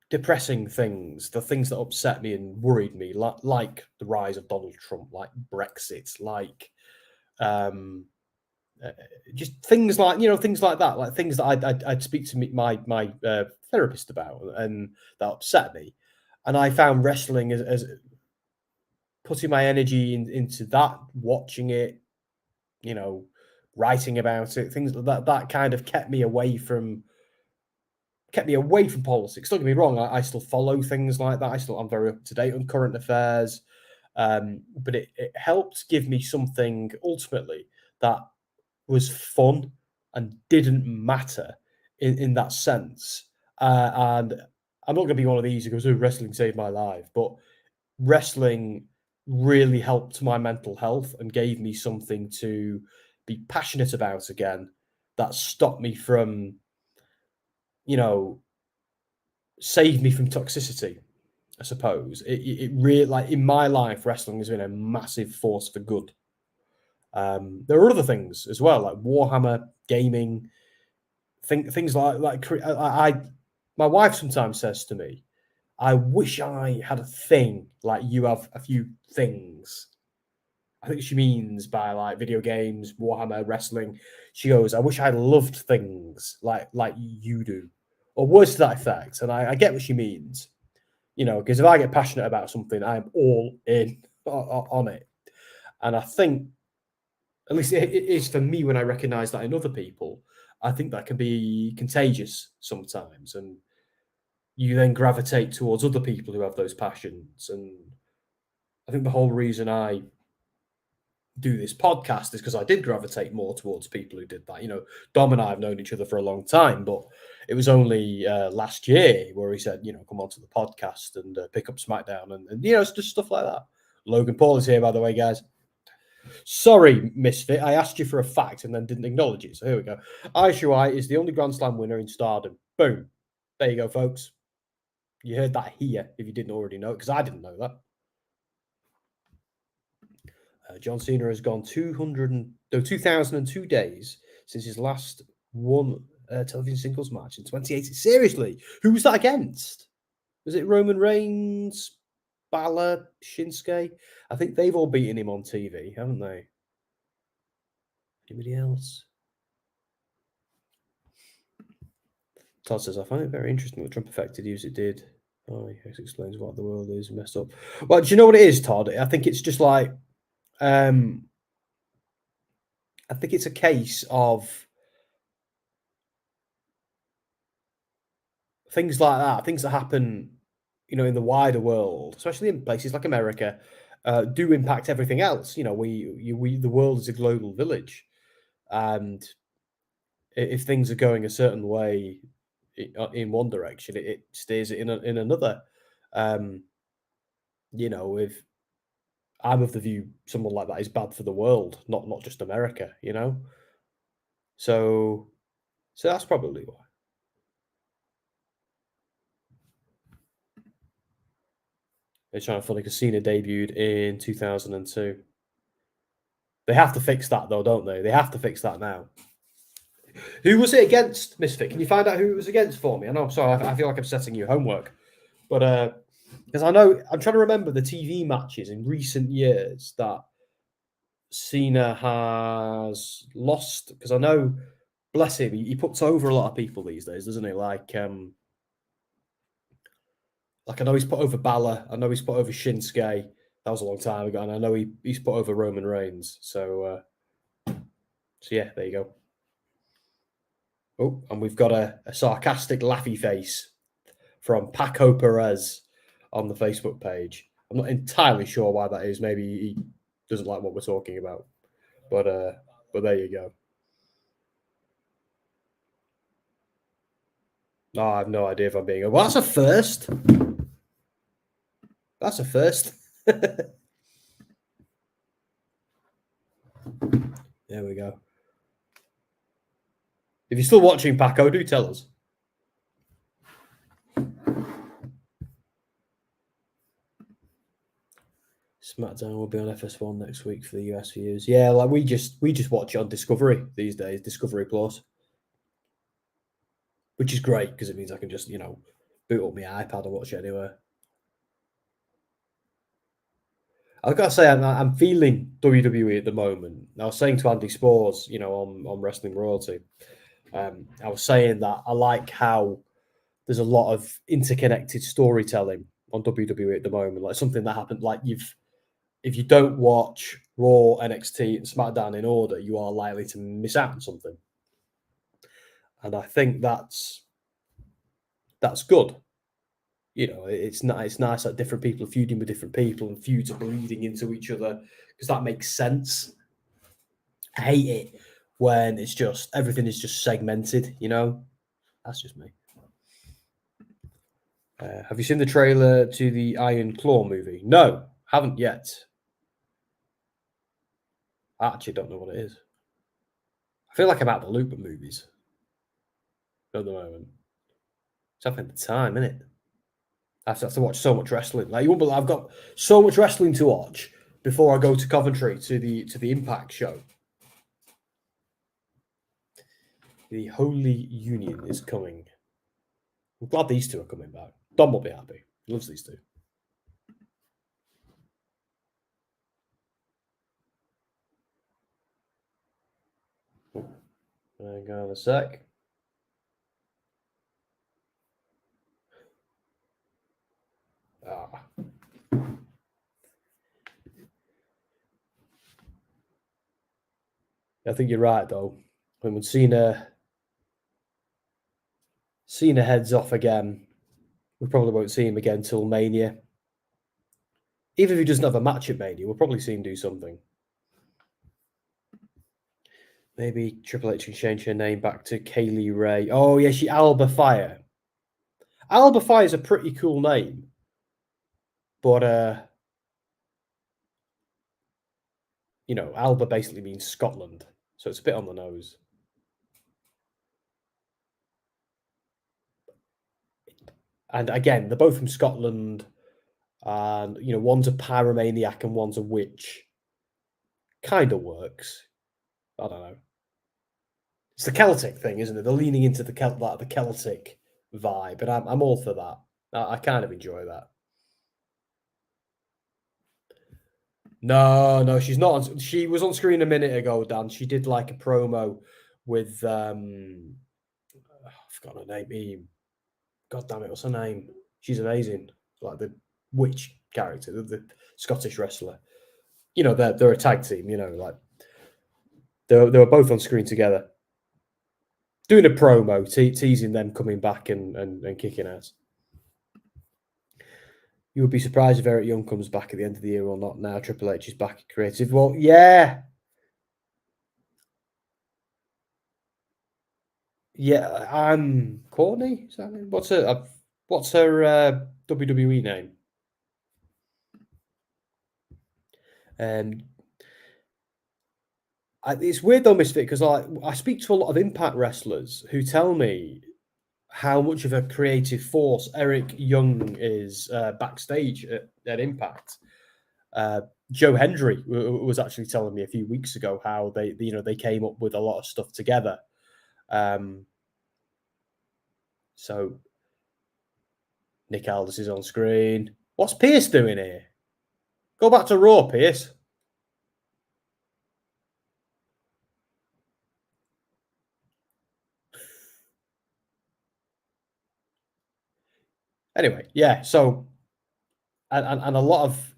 depressing things, the things that upset me and worried me, like the rise of Donald Trump, like Brexit, like just things like, you know, things like that, like things that I'd speak to my therapist about and that upset me, and I found wrestling as putting my energy into that, watching it, you know, writing about it, things like that kind of kept me away from politics. Don't get me wrong, I still follow things like that. I'm very up to date on current affairs, but it helped give me something ultimately that was fun and didn't matter in that sense. And I'm not going to be one of these who goes, "Oh, wrestling saved my life," but wrestling really helped my mental health and gave me something to be passionate about again. That stopped me from, you know, saved me from toxicity, I suppose. It really, like, in my life, wrestling has been a massive force for good. There are other things as well, like Warhammer, gaming, things like my wife sometimes says to me, I wish I had a thing like you have a few things. I think she means by like video games, Warhammer, wrestling. She goes, I wish I loved things like you do, or words to that effect. And I get what she means, you know, because if I get passionate about something, I'm all in on it. And I think, at least it is for me when I recognize that in other people, I think that can be contagious sometimes. And you then gravitate towards other people who have those passions. And I think the whole reason I do this podcast is because I did gravitate more towards people who did that. You know, Dom and I have known each other for a long time, but it was only last year where he said, you know, come onto the podcast and pick up SmackDown and, you know, it's just stuff like that. Logan Paul is here, by the way, guys. Sorry, Misfit. I asked you for a fact and then didn't acknowledge it. So here we go. IYO SKY is the only Grand Slam winner in Stardom. Boom. There you go, folks. You heard that here if you didn't already know it, because I didn't know that. John Cena has gone 2002 days since his last won television singles match in 2018. Seriously, who was that against? Was it Roman Reigns, Balor, Shinsuke? I think they've all beaten him on TV, haven't they? Anybody else? Todd says, I find it very interesting what Trump affected you as it did. Oh, yes, explains what the world is messed up. Well, do you know what it is, Todd? I think it's just like, I think it's a case of things like that, things that happen, you know, in the wider world, especially in places like America, do impact everything else. You know, the world is a global village, and if things are going a certain way in one direction, it steers it in another. You know, if I'm of the view someone like that is bad for the world, not just America. You know, so that's probably why. It's kind of funny because Cena debuted in 2002. They have to fix that, though, don't they? They have to fix that now. Who was it against, Misfit? Can you find out who it was against for me? I know, I'm sorry, I feel like I'm setting you homework. But because I know, I'm trying to remember the TV matches in recent years that Cena has lost. Because I know, bless him, he puts over a lot of people these days, doesn't he? Like I know he's put over Balor. I know he's put over Shinsuke. That was a long time ago. And I know he's put over Roman Reigns. So yeah, there you go. Oh, and we've got a sarcastic laughy face from Paco Perez on the Facebook page. I'm not entirely sure why that is. Maybe he doesn't like what we're talking about. But there you go. No, I have no idea if I'm being... Well, that's a first. That's a first. There we go. If you're still watching, Paco, do tell us. SmackDown will be on FS1 next week for the US viewers. Yeah, like we just watch it on Discovery these days, Discovery Plus, which is great because it means I can just, you know, boot up my iPad and watch it anywhere. I've got to say, I'm feeling WWE at the moment. I was saying to Andy Spores, you know, on Wrestling Royalty, I was saying that I like how there's a lot of interconnected storytelling on WWE at the moment. Like something that happened, like if you don't watch Raw, NXT, and SmackDown in order, you are likely to miss out on something. And I think that's good. You know, it's nice that different people are feuding with different people and feuds are bleeding into each other because that makes sense. I hate it when it's just everything is just segmented, you know? That's just me. Have you seen the trailer to the Iron Claw movie? No, haven't yet. I actually don't know what it is. I feel like I'm out of the loop at movies at the moment. It's having the time, isn't it? I have to watch so much wrestling. Like you won't believe I've got so much wrestling to watch before I go to Coventry to the Impact show. The Holy Union is coming. I'm glad these two are coming back. Dom will be happy. He loves these two. Hang on a sec. I think you're right, though. When Cena heads off again, we probably won't see him again till Mania. Even if he doesn't have a match at Mania, we'll probably see him do something. Maybe Triple H can change her name back to Kaylee Ray. Oh, yeah, Alba Fire. Alba Fire is a pretty cool name. But, you know, Alba basically means Scotland. So it's a bit on the nose. And again, they're both from Scotland. And, you know, one's a pyromaniac and one's a witch. Kind of works. I don't know. It's the Celtic thing, isn't it? They're leaning into the Celtic vibe, and I'm all for that. I kind of enjoy that. No, she's not. She was on screen a minute ago, Dan. She did like a promo with I forgot her name. God damn it, what's her name? She's amazing. Like the witch character, the Scottish wrestler. You know, they're a tag team. You know, like they were both on screen together, doing a promo, teasing them coming back and kicking ass. You would be surprised if Eric Young comes back at the end of the year or not. Now Triple H is back at creative. Well, yeah. Yeah, I'm Courtney. Is that name? What's her WWE name? It's weird though, Misfit, because I speak to a lot of Impact wrestlers who tell me how much of a creative force Eric Young is backstage at Impact. Joe Hendry was actually telling me a few weeks ago how they came up with a lot of stuff together. So Nick Aldis is on screen. What's Pierce doing here? Go back to Raw, Pierce. Anyway, yeah. So and a lot of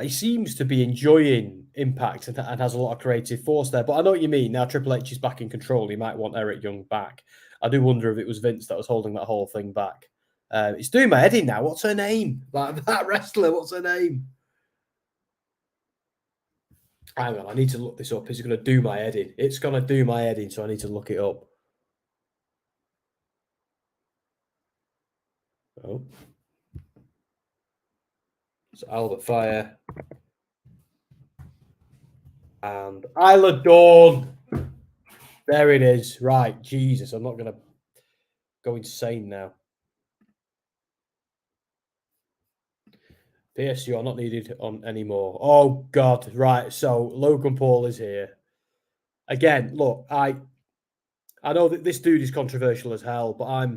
he seems to be enjoying Impact and has a lot of creative force there. But I know what you mean. Now Triple H is back in control. He might want Eric Young back. I do wonder if it was Vince that was holding that whole thing back. It's doing my head in now. What's her name? Like that wrestler. What's her name? Hang on, I need to look this up. It's going to do my head in. It's going to do my head in, so I need to look it up. Oh. It's Albert Fire. And Isla Dawn. There it is. Right. Jesus, I'm not going to go insane now. Pierce, you are not needed on anymore. Oh, God. Right. So Logan Paul is here. Again, look, I know that this dude is controversial as hell, but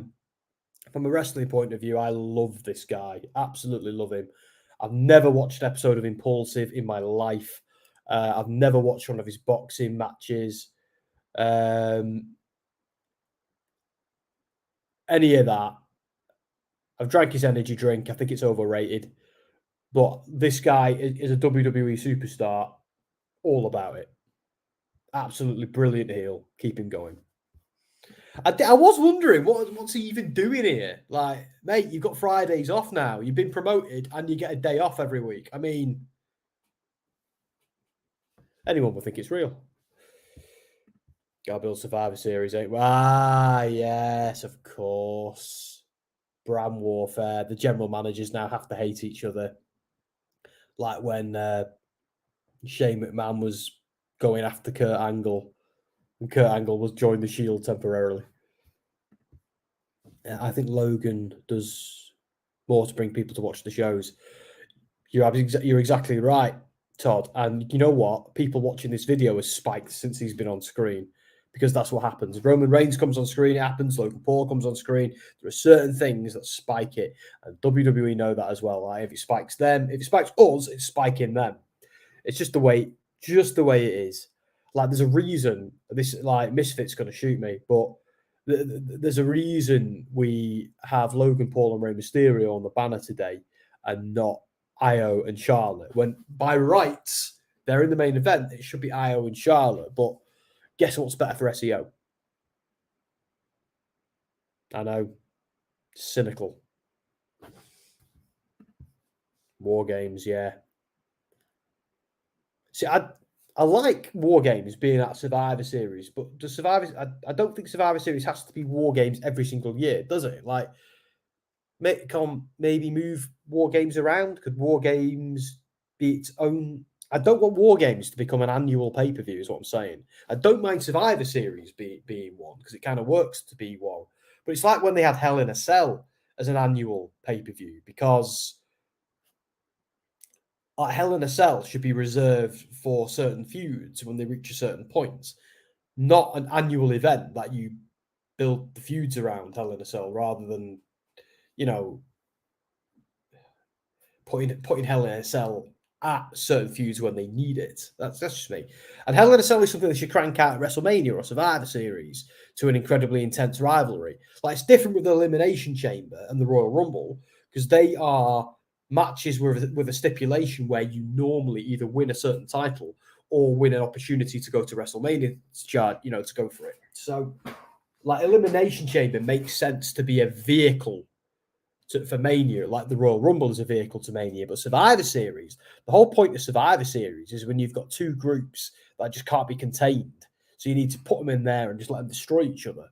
from a wrestling point of view, I love this guy. Absolutely love him. I've never watched an episode of Impulsive in my life. I've never watched one of his boxing matches. Any of that. I've drank his energy drink. I think it's overrated. But this guy is a WWE superstar. All about it. Absolutely brilliant heel. Keep him going. I was wondering, what's he even doing here? Like, mate, you've got Fridays off now. You've been promoted and you get a day off every week. I mean, anyone would think it's real. Gotta build Survivor Series, eh? Ah, yes, of course. Brand warfare. The general managers now have to hate each other. Like when Shane McMahon was going after Kurt Angle. And Kurt Angle was joined the Shield temporarily. I think Logan does more to bring people to watch the shows. You're exactly right, Todd. And you know what? People watching this video has spiked since he's been on screen because that's what happens. Roman Reigns comes on screen, it happens. Logan Paul comes on screen. There are certain things that spike it, and WWE know that as well. Like if it spikes them, if it spikes us, it's spiking them. It's just the way it is. Like there's a reason. This like Misfit's going to shoot me, but there's a reason we have Logan Paul and Rey Mysterio on the banner today, and not IYO and Charlotte. When by rights they're in the main event, it should be IYO and Charlotte, but. Guess what's better for SEO? I know. Cynical. War Games, yeah. See, I like War Games being at Survivor Series, but the Survivor, I don't think Survivor Series has to be War Games every single year, does it? Like, maybe move War Games around? Could War Games be its own? I don't want War Games to become an annual pay-per-view, is what I'm saying. I don't mind Survivor Series being one, because it kind of works to be one. But it's like when they had Hell in a Cell as an annual pay-per-view, because Hell in a Cell should be reserved for certain feuds when they reach a certain point, not an annual event that you build the feuds around Hell in a Cell, rather than, putting Hell in a Cell at certain feuds when they need it. That's just me. And Hell in a Cell is something they should crank out at WrestleMania or Survivor Series to an incredibly intense rivalry. Like, it's different with the Elimination Chamber and the Royal Rumble, because they are matches with a stipulation where you normally either win a certain title or win an opportunity to go to WrestleMania to go for it. So, like, Elimination Chamber makes sense to be a vehicle for Mania, like the Royal Rumble is a vehicle to Mania. But Survivor Series, the whole point of Survivor Series is when you've got two groups that just can't be contained. So you need to put them in there and just let them destroy each other.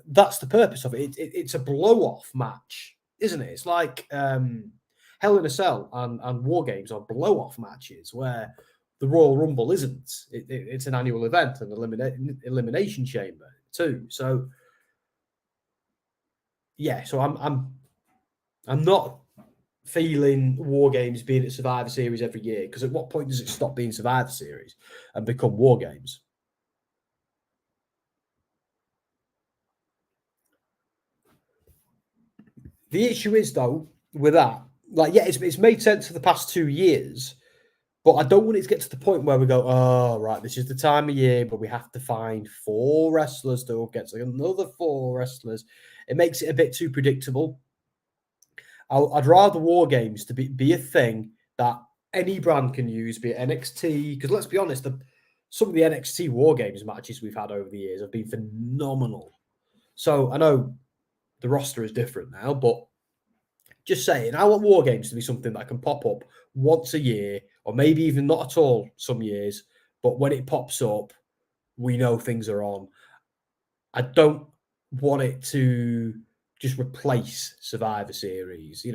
That's the purpose of it. It's a blow-off match, isn't it? It's like Hell in a Cell and War Games are blow-off matches where the Royal Rumble isn't. It's an annual event, an elimination chamber too. So yeah, so I'm not feeling War Games being at Survivor Series every year, because at what point does it stop being Survivor Series and become War Games? The issue is, though, with that, like, yeah, it's made sense for the past 2 years, but I don't want it to get to the point where we go, oh, right, this is the time of year, but we have to find 4 wrestlers to get another 4 wrestlers. It makes it a bit too predictable. I'd rather War Games to be a thing that any brand can use, be it NXT, because let's be honest, some of the NXT War Games matches we've had over the years have been phenomenal. So I know the roster is different now, but just saying, I want War Games to be something that can pop up once a year, or maybe even not at all some years, but when it pops up, we know things are on. I don't want it to just replace Survivor Series,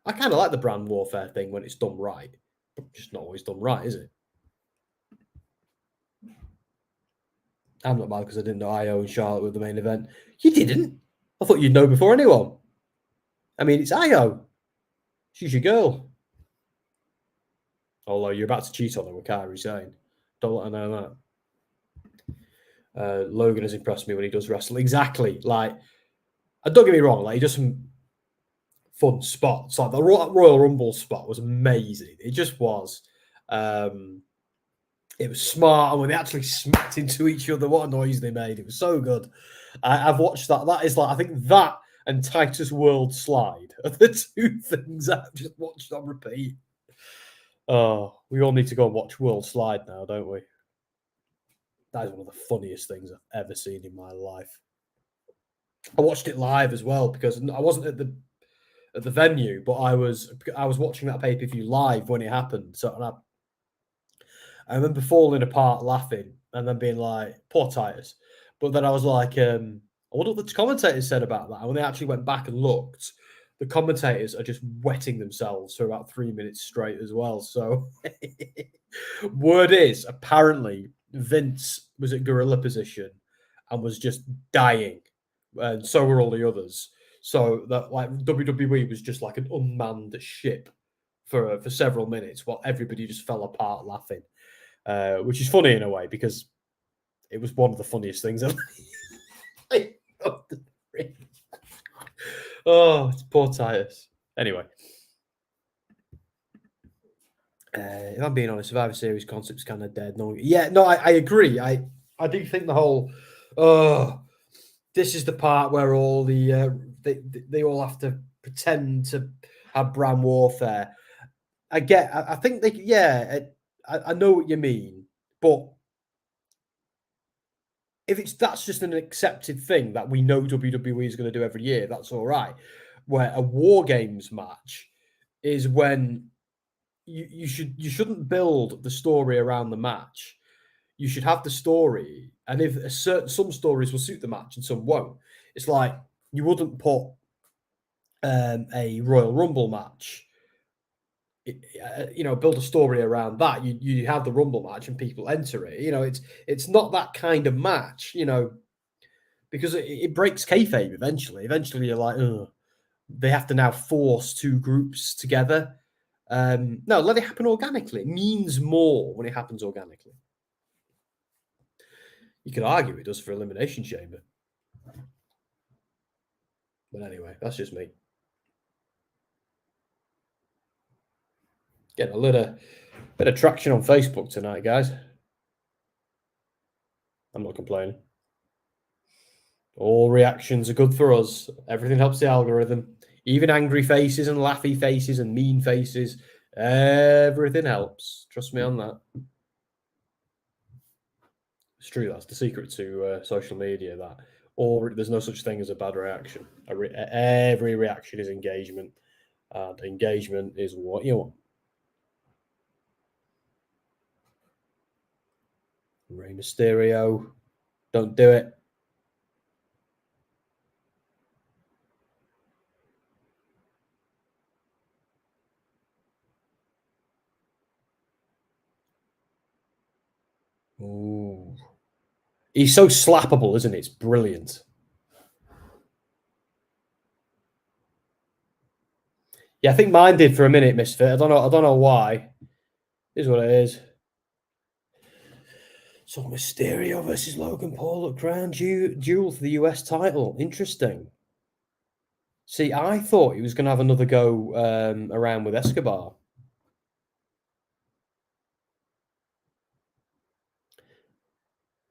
I kind of like the brand warfare thing when it's done right, but just not always done right, is it? I'm not mad because I didn't know IYO and Charlotte were the main event. You didn't? I thought you'd know before anyone. I mean, it's IYO. She's your girl. Although you're about to cheat on her with Kairi saying. Don't let her know that. Logan has impressed me when he does wrestle. Exactly. Like, don't get me wrong, like, he does some fun spots. Like the Royal Rumble spot was amazing. It just was. It was smart, and when they actually smacked into each other, what a noise they made. It was so good. I've watched that. That is, like, I think that and Titus World Slide are the 2 things I've just watched on repeat. Oh, we all need to go and watch World Slide now, don't we? That is one of the funniest things I've ever seen in my life. I watched it live as well, because I wasn't at the venue, but I was watching that pay-per-view live when it happened. So I remember falling apart laughing and then being like, poor Titus. But then I was like, I wonder what the commentators said about that. And when they actually went back and looked, the commentators are just wetting themselves for about 3 minutes straight as well. So word is, apparently, Vince was at gorilla position and was just dying. And so were all the others. So that, like, WWE was just like an unmanned ship for several minutes while everybody just fell apart laughing. Which is funny in a way, because It was one of the funniest things ever. Oh, it's poor Titus. Anyway. If I'm being honest, Survivor Series concept's kind of dead. No, I agree. I do think the whole, this is the part where all the they all have to pretend to have brand warfare. I think I know what you mean, but if that's just an accepted thing that we know WWE is going to do every year, that's all right. Where a War Games match is when you shouldn't build the story around the match. You should have the story, and if some stories will suit the match and some won't. It's like you wouldn't put a Royal Rumble match. Build a story around that. You have the Rumble match and people enter it. It's not that kind of match. Because it breaks kayfabe eventually. Eventually, you're like, ugh, they have to now force two groups together. No, let it happen organically. It means more when it happens organically. You could argue it does for Elimination Chamber. But anyway, that's just me. Getting a little bit of traction on Facebook tonight, guys. I'm not complaining. All reactions are good for us. Everything helps the algorithm. Even angry faces and laughy faces and mean faces. Everything helps. Trust me on that. It's true. That's the secret to social media. There's no such thing as a bad reaction. Every reaction is engagement, and engagement is what you want. Rey Mysterio, don't do it. Ooh. He's so slappable, isn't he? It's brilliant. Yeah, I think mine did for a minute, Misfit. I don't know why. It is what it is. So Mysterio versus Logan Paul at Crown Jewel for the US title. Interesting. See, I thought he was going to have another go around with Escobar.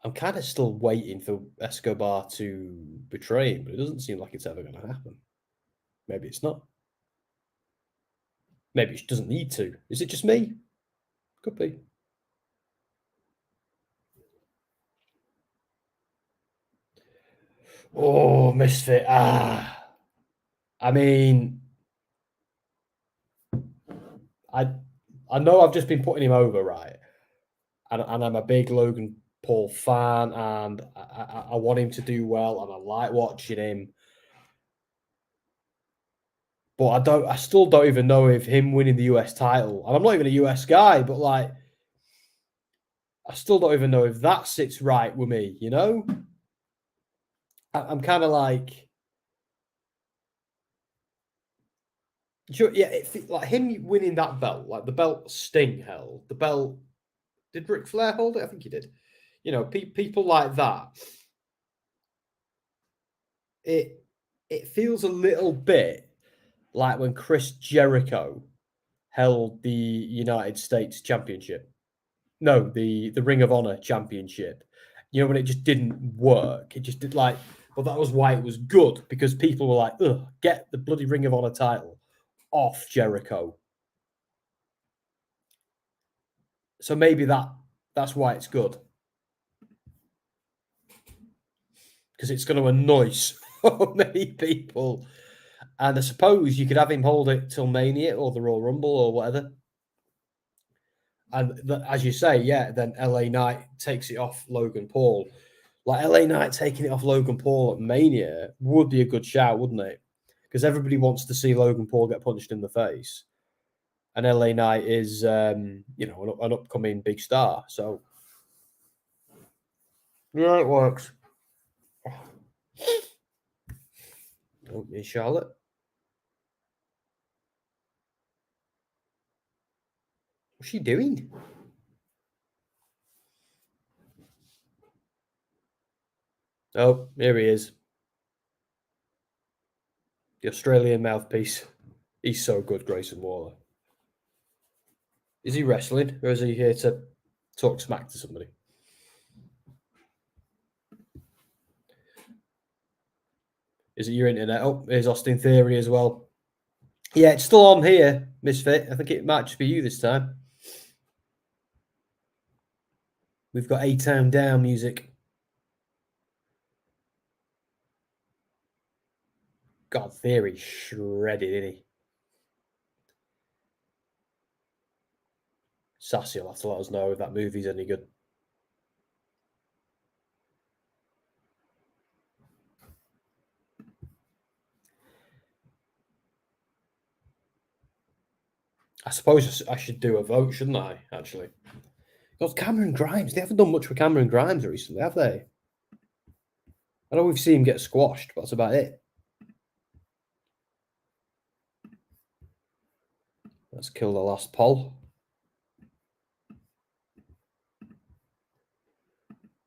I'm kind of still waiting for Escobar to betray him, but it doesn't seem like it's ever going to happen. Maybe it's not. Maybe it doesn't need to. Is it just me? Could be. Oh, Misfit. I mean, I know I've just been putting him over, right? And I'm a big Logan Paul fan, and I want him to do well, and I like watching him. But I still don't even know if him winning the US title, and I'm not even a US guy, but like, I still don't even know if that sits right with me, I'm kind of like, yeah, like him winning that belt, like the belt Sting held, the belt, did Ric Flair hold it? I think he did. People like that. It feels a little bit like when Chris Jericho held the United States Championship. No, the Ring of Honor Championship. When it just didn't work. It just did but that was why it was good, because people were like, ugh, get the bloody Ring of Honor title off Jericho. So maybe that's why it's good. Because it's going to annoy so many people. And I suppose you could have him hold it till Mania or the Royal Rumble or whatever. And as you say, yeah, then LA Knight takes it off Logan Paul. Like LA Knight taking it off Logan Paul at Mania would be a good shout, wouldn't it? Because everybody wants to see Logan Paul get punched in the face. And LA Knight is, an upcoming big star. So, yeah, it works. Oh, is Charlotte? What's she doing? Oh, here he is. The Australian mouthpiece. He's so good, Grayson Waller. Is he wrestling, or is he here to talk smack to somebody? Is it your internet? Oh, here's Austin Theory as well. Yeah, it's still on here, Misfit. I think it might just be you this time. We've got A-Town Down music. God, Theory shredded, isn't he? Sassy will have to let us know if that movie's any good. I suppose I should do a vote, shouldn't I, actually? Because Cameron Grimes, they haven't done much with Cameron Grimes recently, have they? I know we've seen him get squashed, but that's about it. Let's kill the last poll.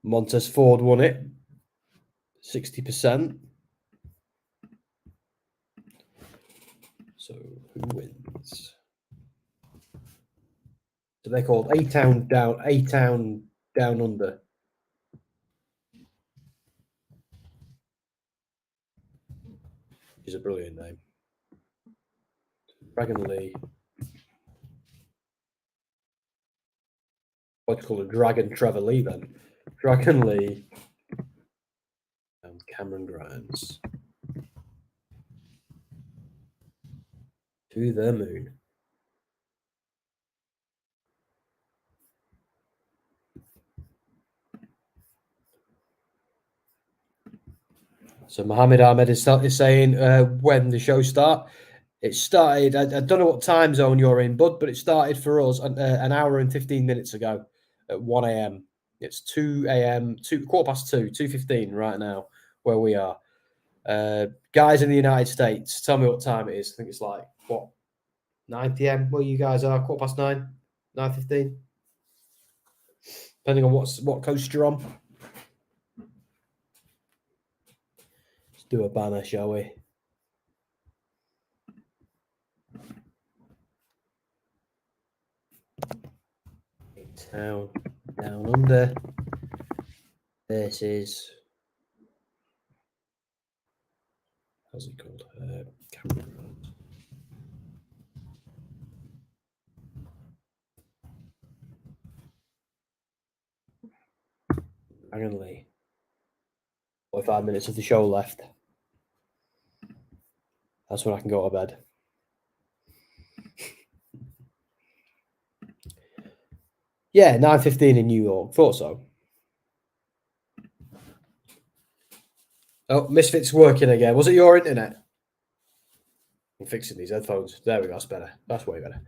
Montez Ford won it. 60%. So who wins? So they're called A-Town Down Under. Is a brilliant name. Dragon Lee. What do you call it? Dragon Trevor Lee then? Dragon Lee and Cameron Grimes. To the moon. So Mohammed Ahmed is saying when the show start. It started, I don't know what time zone you're in, bud, but it started for us an hour and 15 minutes ago at 1 a.m. It's 2 a.m., 2:15, 2:15 right now where we are. Guys in the United States, tell me what time it is. I think it's like, what, 9 p.m. where you guys are, 9:15, 9:15? Depending on what coast you're on. Let's do a banner, shall we? Town Down Under. This is, how's it called? Cameron. Dragon Lee. 45 minutes of the show left. That's when I can go to bed. Yeah, 9:15 in New York. Thought so. Oh, Misfit's working again. Was it your internet? I'm fixing these headphones. There we go. That's better. That's way better.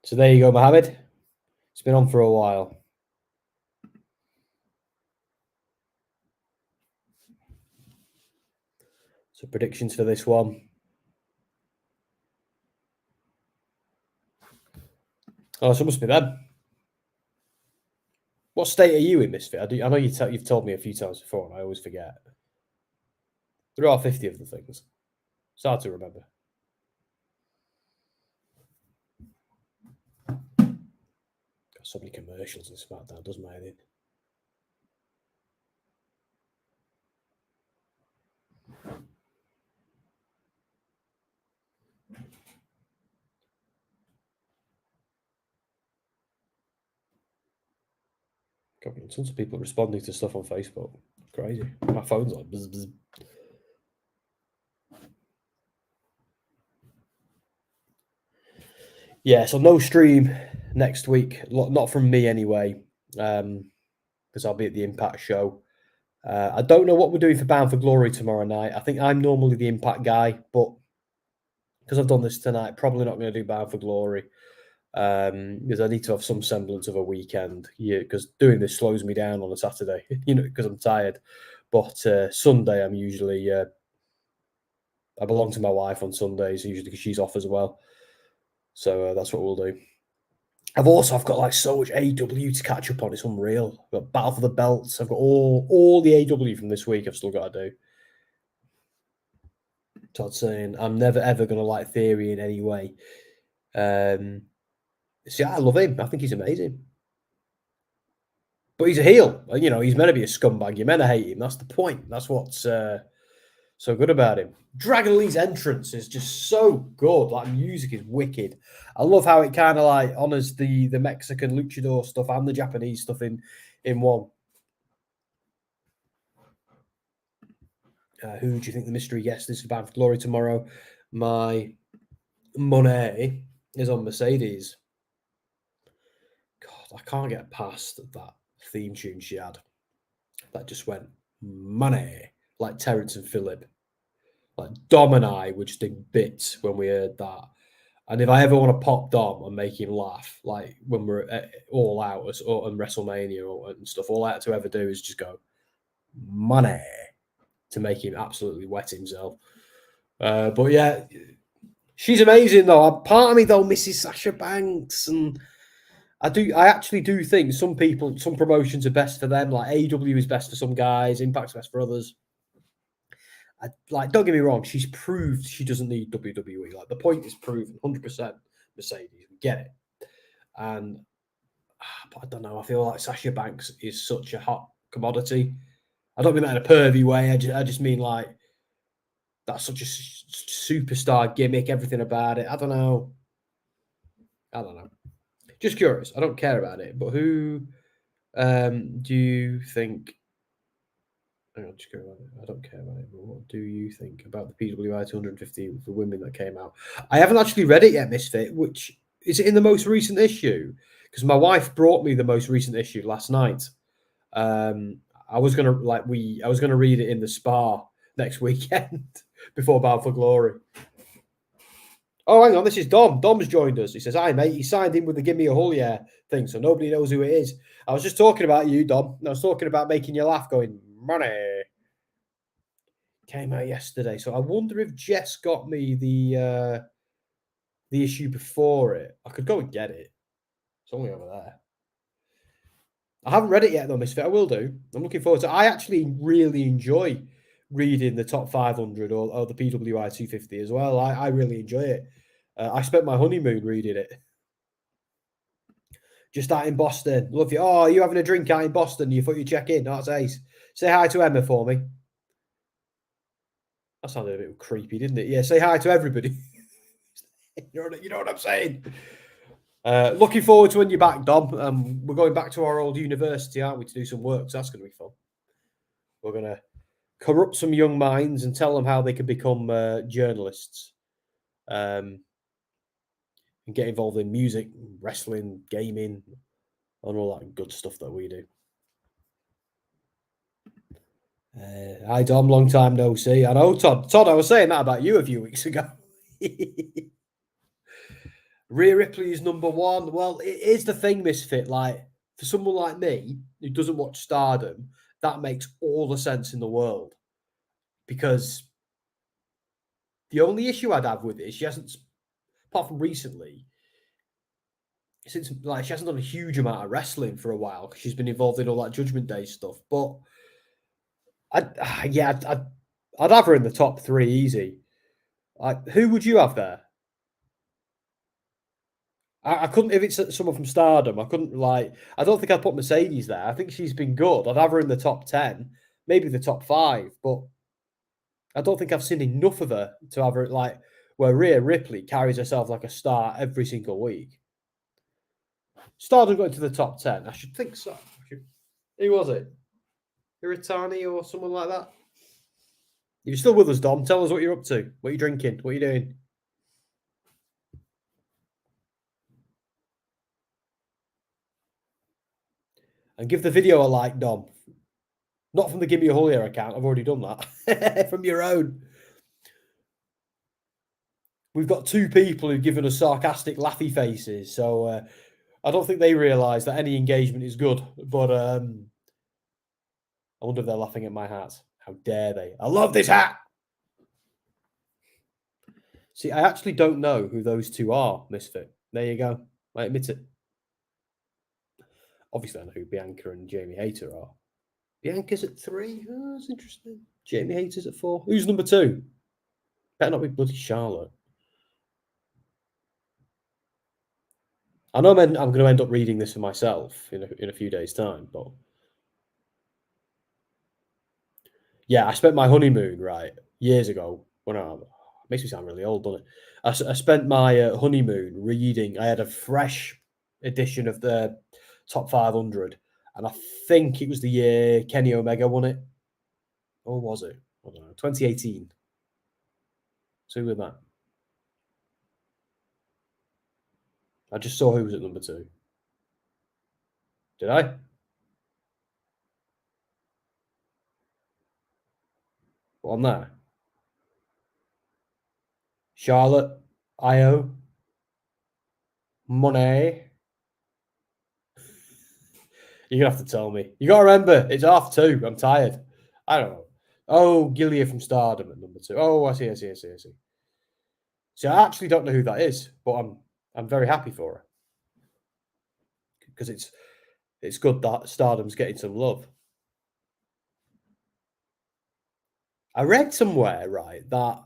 So there you go, Mohammed. It's been on for a while. So predictions for this one. Oh, so it must be them. What state are you in, Misfit? I know you've told me a few times before, and I always forget. There are 50 of the things. It's hard to remember. Got so many commercials in SmackDown, doesn't matter. Tons of people responding to stuff on Facebook. Crazy. My phone's on. Bzz, bzz. Yeah, so no stream next week. Not from me anyway, because I'll be at the Impact show. I don't know what we're doing for Bound for Glory tomorrow night. I think I'm normally the Impact guy, but because I've done this tonight, probably not going to do Bound for Glory. Because I need to have some semblance of a weekend. Yeah, because doing this slows me down on a Saturday, because I'm tired. But Sunday, I'm usually I belong to my wife on Sundays, usually because she's off as well. So that's what we'll do. I've got like so much AW to catch up on. It's unreal. I've got Battle for the Belts. I've got all the AW from this week. I've still got to do. Todd's saying I'm never ever going to like Theory in any way. See, I love him. I think he's amazing. But he's a heel. You know, he's meant to be a scumbag. You're meant to hate him. That's the point. That's what's so good about him. Dragon Lee's entrance is just so good. Like, music is wicked. I love how it kind of like honors the Mexican luchador stuff and the Japanese stuff in one. Who do you think the mystery guest is for Bound for Glory tomorrow? My money is on Mercedes. God, I can't get past that theme tune she had. That just went money, like Terrence and Phillip. Like Dom and I were just in bits when we heard that. And if I ever want to pop Dom and make him laugh, like when we're all out and WrestleMania and stuff, all I had to ever do is just go money to make him absolutely wet himself. But yeah, she's amazing though. Part of me though misses Sasha Banks, and I actually do think some promotions are best for them. Like AEW is best for some guys, Impact's best for others. Don't get me wrong, she's proved she doesn't need WWE. Like the point is proven, 100%. Mercedes, we get it. And but I don't know. I feel like Sasha Banks is such a hot commodity. I don't mean that in a pervy way. I just mean like that's such a superstar gimmick. Everything about it. I don't know. Just curious. I don't care about it. But who do you think? I don't care about it. But what do you think about the PWI 250 for women that came out? I haven't actually read it yet, Misfit. Which is it in the most recent issue? Because my wife brought me the most recent issue last night. I was gonna read it in the spa next weekend before Bound for Glory. Oh, hang on, this is Dom. Dom's joined us. He says, "Hi, mate." He signed in with the "Gimme A Hull Yeah" thing, so nobody knows who it is. I was just talking about you, Dom. I was talking about making you laugh, going money. Came out yesterday, so I wonder if Jess got me the issue before it. I could go and get it. It's only over there. I haven't read it yet, though, Misfit. I will do. I'm looking forward to it. I actually really enjoy reading the top 500 or the PWI 250 as well. I really enjoy it. I spent my honeymoon reading it. Just out in Boston. Love you. Oh, are you having a drink out in Boston? You thought you'd check in? That's ace. Say hi to Emma for me. That sounded a bit creepy, didn't it? Yeah, say hi to everybody. You know what I'm saying? Looking forward to when you're back, Dom. We're going back to our old university, aren't we, to do some work? So that's going to be fun. We're going to corrupt some young minds and tell them how they can become journalists and get involved in music, wrestling, gaming, and all that good stuff that we do. Hi, Dom. Long time no see. I know, Todd. Todd, I was saying that about you a few weeks ago. Rhea Ripley is number one. Well, it is the thing, Misfit. Like, for someone like me who doesn't watch Stardom, that makes all the sense in the world. Because the only issue I'd have with it is she hasn't, apart from recently, since like she hasn't done a huge amount of wrestling for a while because she's been involved in all that Judgment Day stuff. But I'd have her in the top three easy. Like, who would you have there? I couldn't, if it's someone from Stardom, I couldn't I don't think I'd put Mercedes there. I think she's been good. I'd have her in the top 10, maybe the top 5, but I don't think I've seen enough of her to have her where Rhea Ripley carries herself like a star every single week. Stardom got into the top 10. I should think so. Who was it? Iritani or someone like that? You're still with us, Dom. Tell us what you're up to. What are you drinking? What are you doing? And give the video a like, Dom. Not from the Gimme A Hull Yeah account. I've already done that. From your own. We've got 2 people who've given us sarcastic, laughy faces. So I don't think they realise that any engagement is good. But I wonder if they're laughing at my hat. How dare they? I love this hat! See, I actually don't know who those 2 are, Misfit. There you go. I admit it. Obviously, I know who Bianca and Jamie Hayter are. Bianca's at 3. Oh, that's interesting. Jamie Hayter's at 4. Who's number 2? Better not be bloody Charlotte. I know I'm going to end up reading this for myself in a few days' time, but yeah, I spent my honeymoon years ago. Makes me sound really old, doesn't it? I spent my honeymoon reading. I had a fresh edition of the Top 500, and I think it was the year Kenny Omega won it. Or was it? I don't know. 2018. So who was that? I just saw who was at number 2. Did I? What on there? Charlotte, IYO, Monet. You're going to have to tell me. You got to remember, it's 2:30. I'm tired. I don't know. Oh, Gilia from Stardom at number 2. Oh, I see. So I actually don't know who that is, but I'm very happy for her. Because it's good that Stardom's getting some love. I read somewhere, that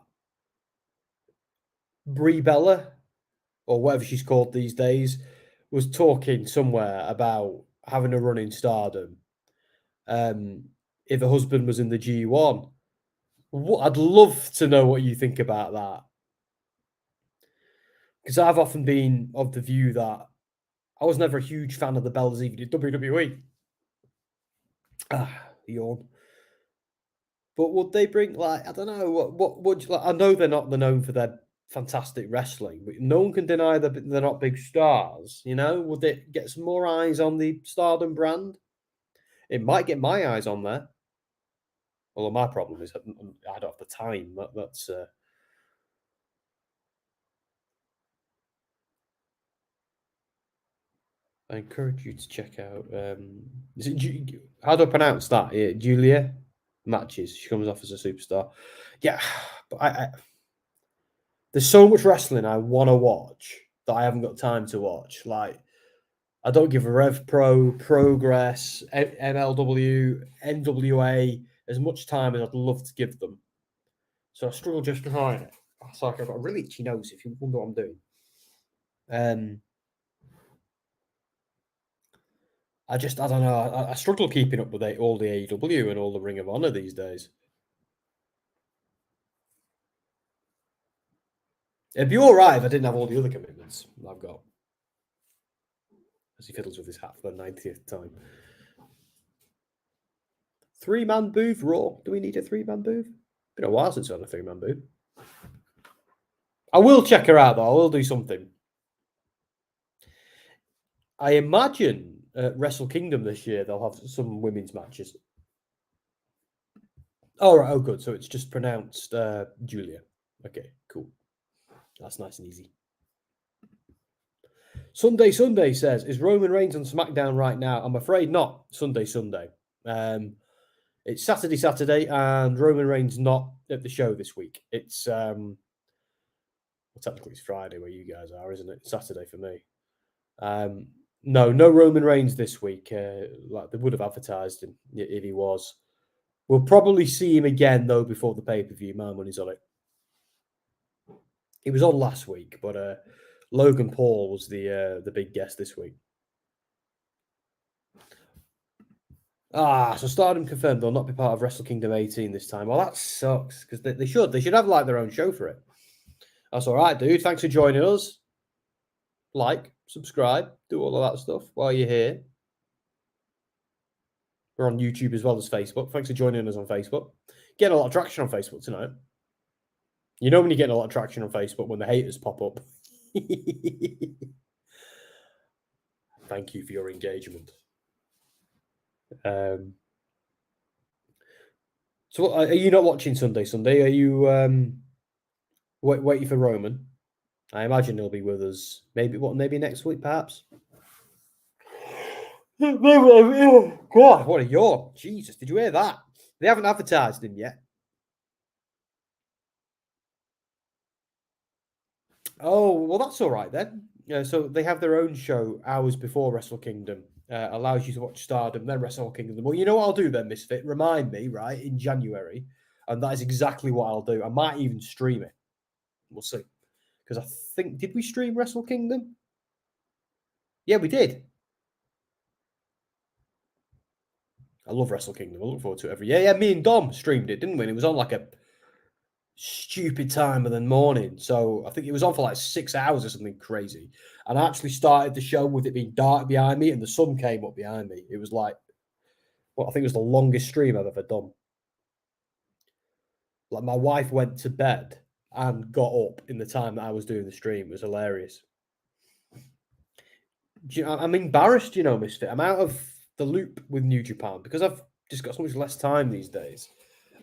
Brie Bella, or whatever she's called these days, was talking somewhere about having a run in Stardom. If her husband was in the G1. I'd love to know what you think about that. Because I've often been of the view that I was never a huge fan of the Bellas even in WWE. Yawn. But would they bring, I don't know, what would you, I know they're known for their fantastic wrestling, but no one can deny that they're not big stars, Would they get some more eyes on the Stardom brand? It might get my eyes on there. Although my problem is I don't have the time. That's I encourage you to check out. Is it how do I pronounce that? Julia Matches. She comes off as a superstar. Yeah, but I there's so much wrestling I want to watch that I haven't got time to watch. I don't give a Rev Pro, Progress, MLW, NWA as much time as I'd love to give them. So I struggle just behind it. It's like I've got a really itchy nose if you wonder what I'm doing. I don't know. I struggle keeping up with all the AEW and all the Ring of Honor these days. It'd be all right if I didn't have all the other commitments I've got. As he fiddles with his hat for the 90th time. 3-man booth, Raw. Do we need a 3-man booth? Been a while since I had a 3-man booth. I will check her out, though. I will do something. I imagine at Wrestle Kingdom this year, they'll have some women's matches. Oh, right. Oh, good. So it's just pronounced Julia. Okay, cool. That's nice and easy. Sunday says, is Roman Reigns on SmackDown right now? I'm afraid not. Sunday. It's Saturday, and Roman Reigns not at the show this week. It's well, technically it's Friday where you guys are, isn't it? Saturday for me. No Roman Reigns this week. Like they would have advertised him if he was. We'll probably see him again though before the pay-per-view. My money's on it. He was on last week, but Logan Paul was the big guest this week. So Stardom confirmed they'll not be part of Wrestle Kingdom 18 this time. Well, that sucks because they should have like their own show for it. That's all right, dude. Thanks for joining us. Like, subscribe, do all of that stuff while you're here. We're on YouTube as well as Facebook. Thanks for joining us on Facebook. Getting a lot of traction on Facebook tonight. You know when you're getting a lot of traction on Facebook when the haters pop up. Thank you for your engagement. So are you not watching Sunday? Are you waiting for Roman? I imagine he'll be with us. Maybe next week, perhaps. God, what a yawn! Jesus, did you hear that? They haven't advertised him yet. Oh, well, that's all right then. So they have their own show hours before Wrestle Kingdom. allows you to watch Stardom, then Wrestle Kingdom. Well, you know what I'll do then, Misfit? Remind me, right, in January, and that is exactly what I'll do. I might even stream it. We'll see. Because I think, did we stream Wrestle Kingdom? Yeah, we did. I love Wrestle Kingdom. I look forward to it every year. Yeah, me and Dom streamed it, didn't we? And it was on like a stupid time of the morning. So I think it was on for like 6 hours or something crazy. And I actually started the show with it being dark behind me and the sun came up behind me. It was like, well, I think it was the longest stream I've ever done. Like my wife went to bed and got up in the time that I was doing the stream. It was hilarious. I'm embarrassed, Misfit. I'm out of the loop with New Japan because I've just got so much less time these days.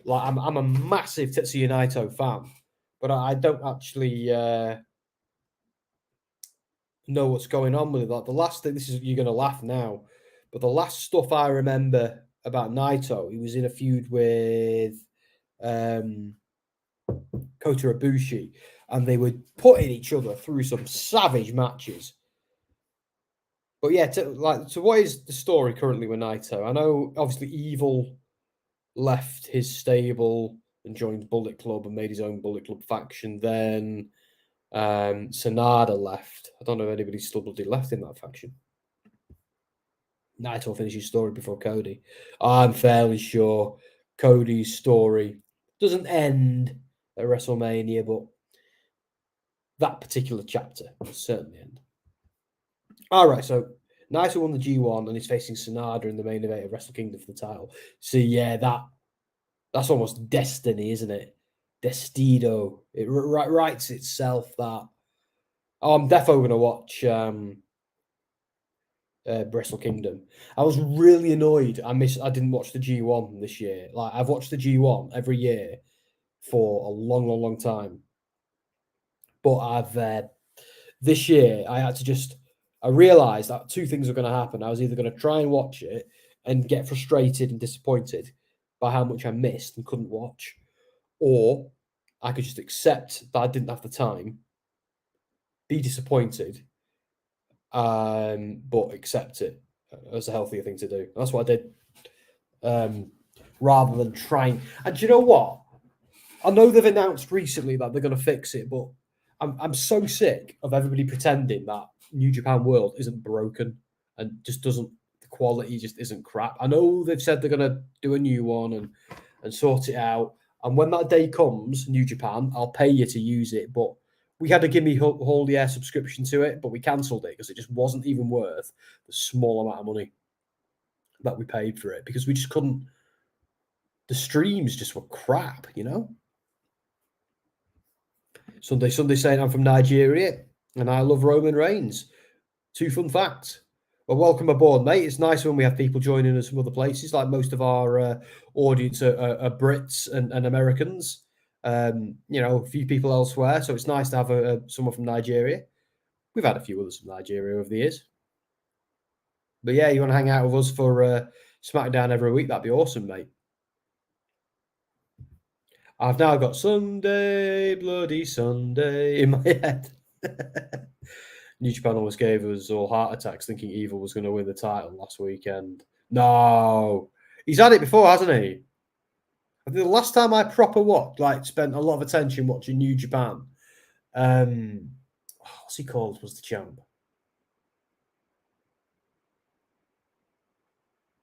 Like I'm a massive Tetsuya Naito fan, but I don't actually know what's going on with it. Like the last thing, you're gonna laugh now, but the last stuff I remember about Naito, he was in a feud with Kota Ibushi, and they were putting each other through some savage matches. But yeah, so what is the story currently with Naito? I know obviously Evil left his stable and joined Bullet Club and made his own Bullet Club faction. Then Sanada left. I don't know if anybody's still bloody left in that faction. Naito finished his story before Cody. I'm fairly sure Cody's story doesn't end at WrestleMania, but that particular chapter will certainly end. All right, so Naito won the G1 and he's facing Sanada in the main event of Wrestle Kingdom for the title. So yeah, that's almost destiny, isn't it? Destino. It writes itself that. Oh, I'm definitely going to watch Wrestle Kingdom. I was really annoyed. I didn't watch the G1 this year. Like I've watched the G1 every year for a long, long, long time. But I've this year I realized that two things were going to happen. I was either going to try and watch it and get frustrated and disappointed by how much I missed and couldn't watch, or I could just accept that I didn't have the time, be disappointed, but accept it as a healthier thing to do. That's what I did, rather than trying. And do you know what? I know they've announced recently that they're going to fix it, but I'm so sick of everybody pretending that New Japan World isn't broken and just doesn't, the quality just isn't crap. I know they've said they're going to do a new one and sort it out. And when that day comes, New Japan, I'll pay you to use it. But we had a Gimme A Hull Yeah subscription to it, but we cancelled it because it just wasn't even worth the small amount of money that we paid for it because we just couldn't. The streams just were crap, Sunday saying I'm from Nigeria and I love Roman Reigns. 2 fun facts. Well, welcome aboard, mate. It's nice when we have people joining us from other places. Like most of our audience are Brits and Americans. A few people elsewhere. So it's nice to have someone from Nigeria. We've had a few others from Nigeria over the years. But yeah, you want to hang out with us for SmackDown every week? That'd be awesome, mate. I've now got Sunday, bloody Sunday in my head. New Japan almost gave us all heart attacks thinking Evil was going to win the title last weekend. No. He's had it before, hasn't he? I think the last time I proper spent a lot of attention watching New Japan, what's he called, was the champ?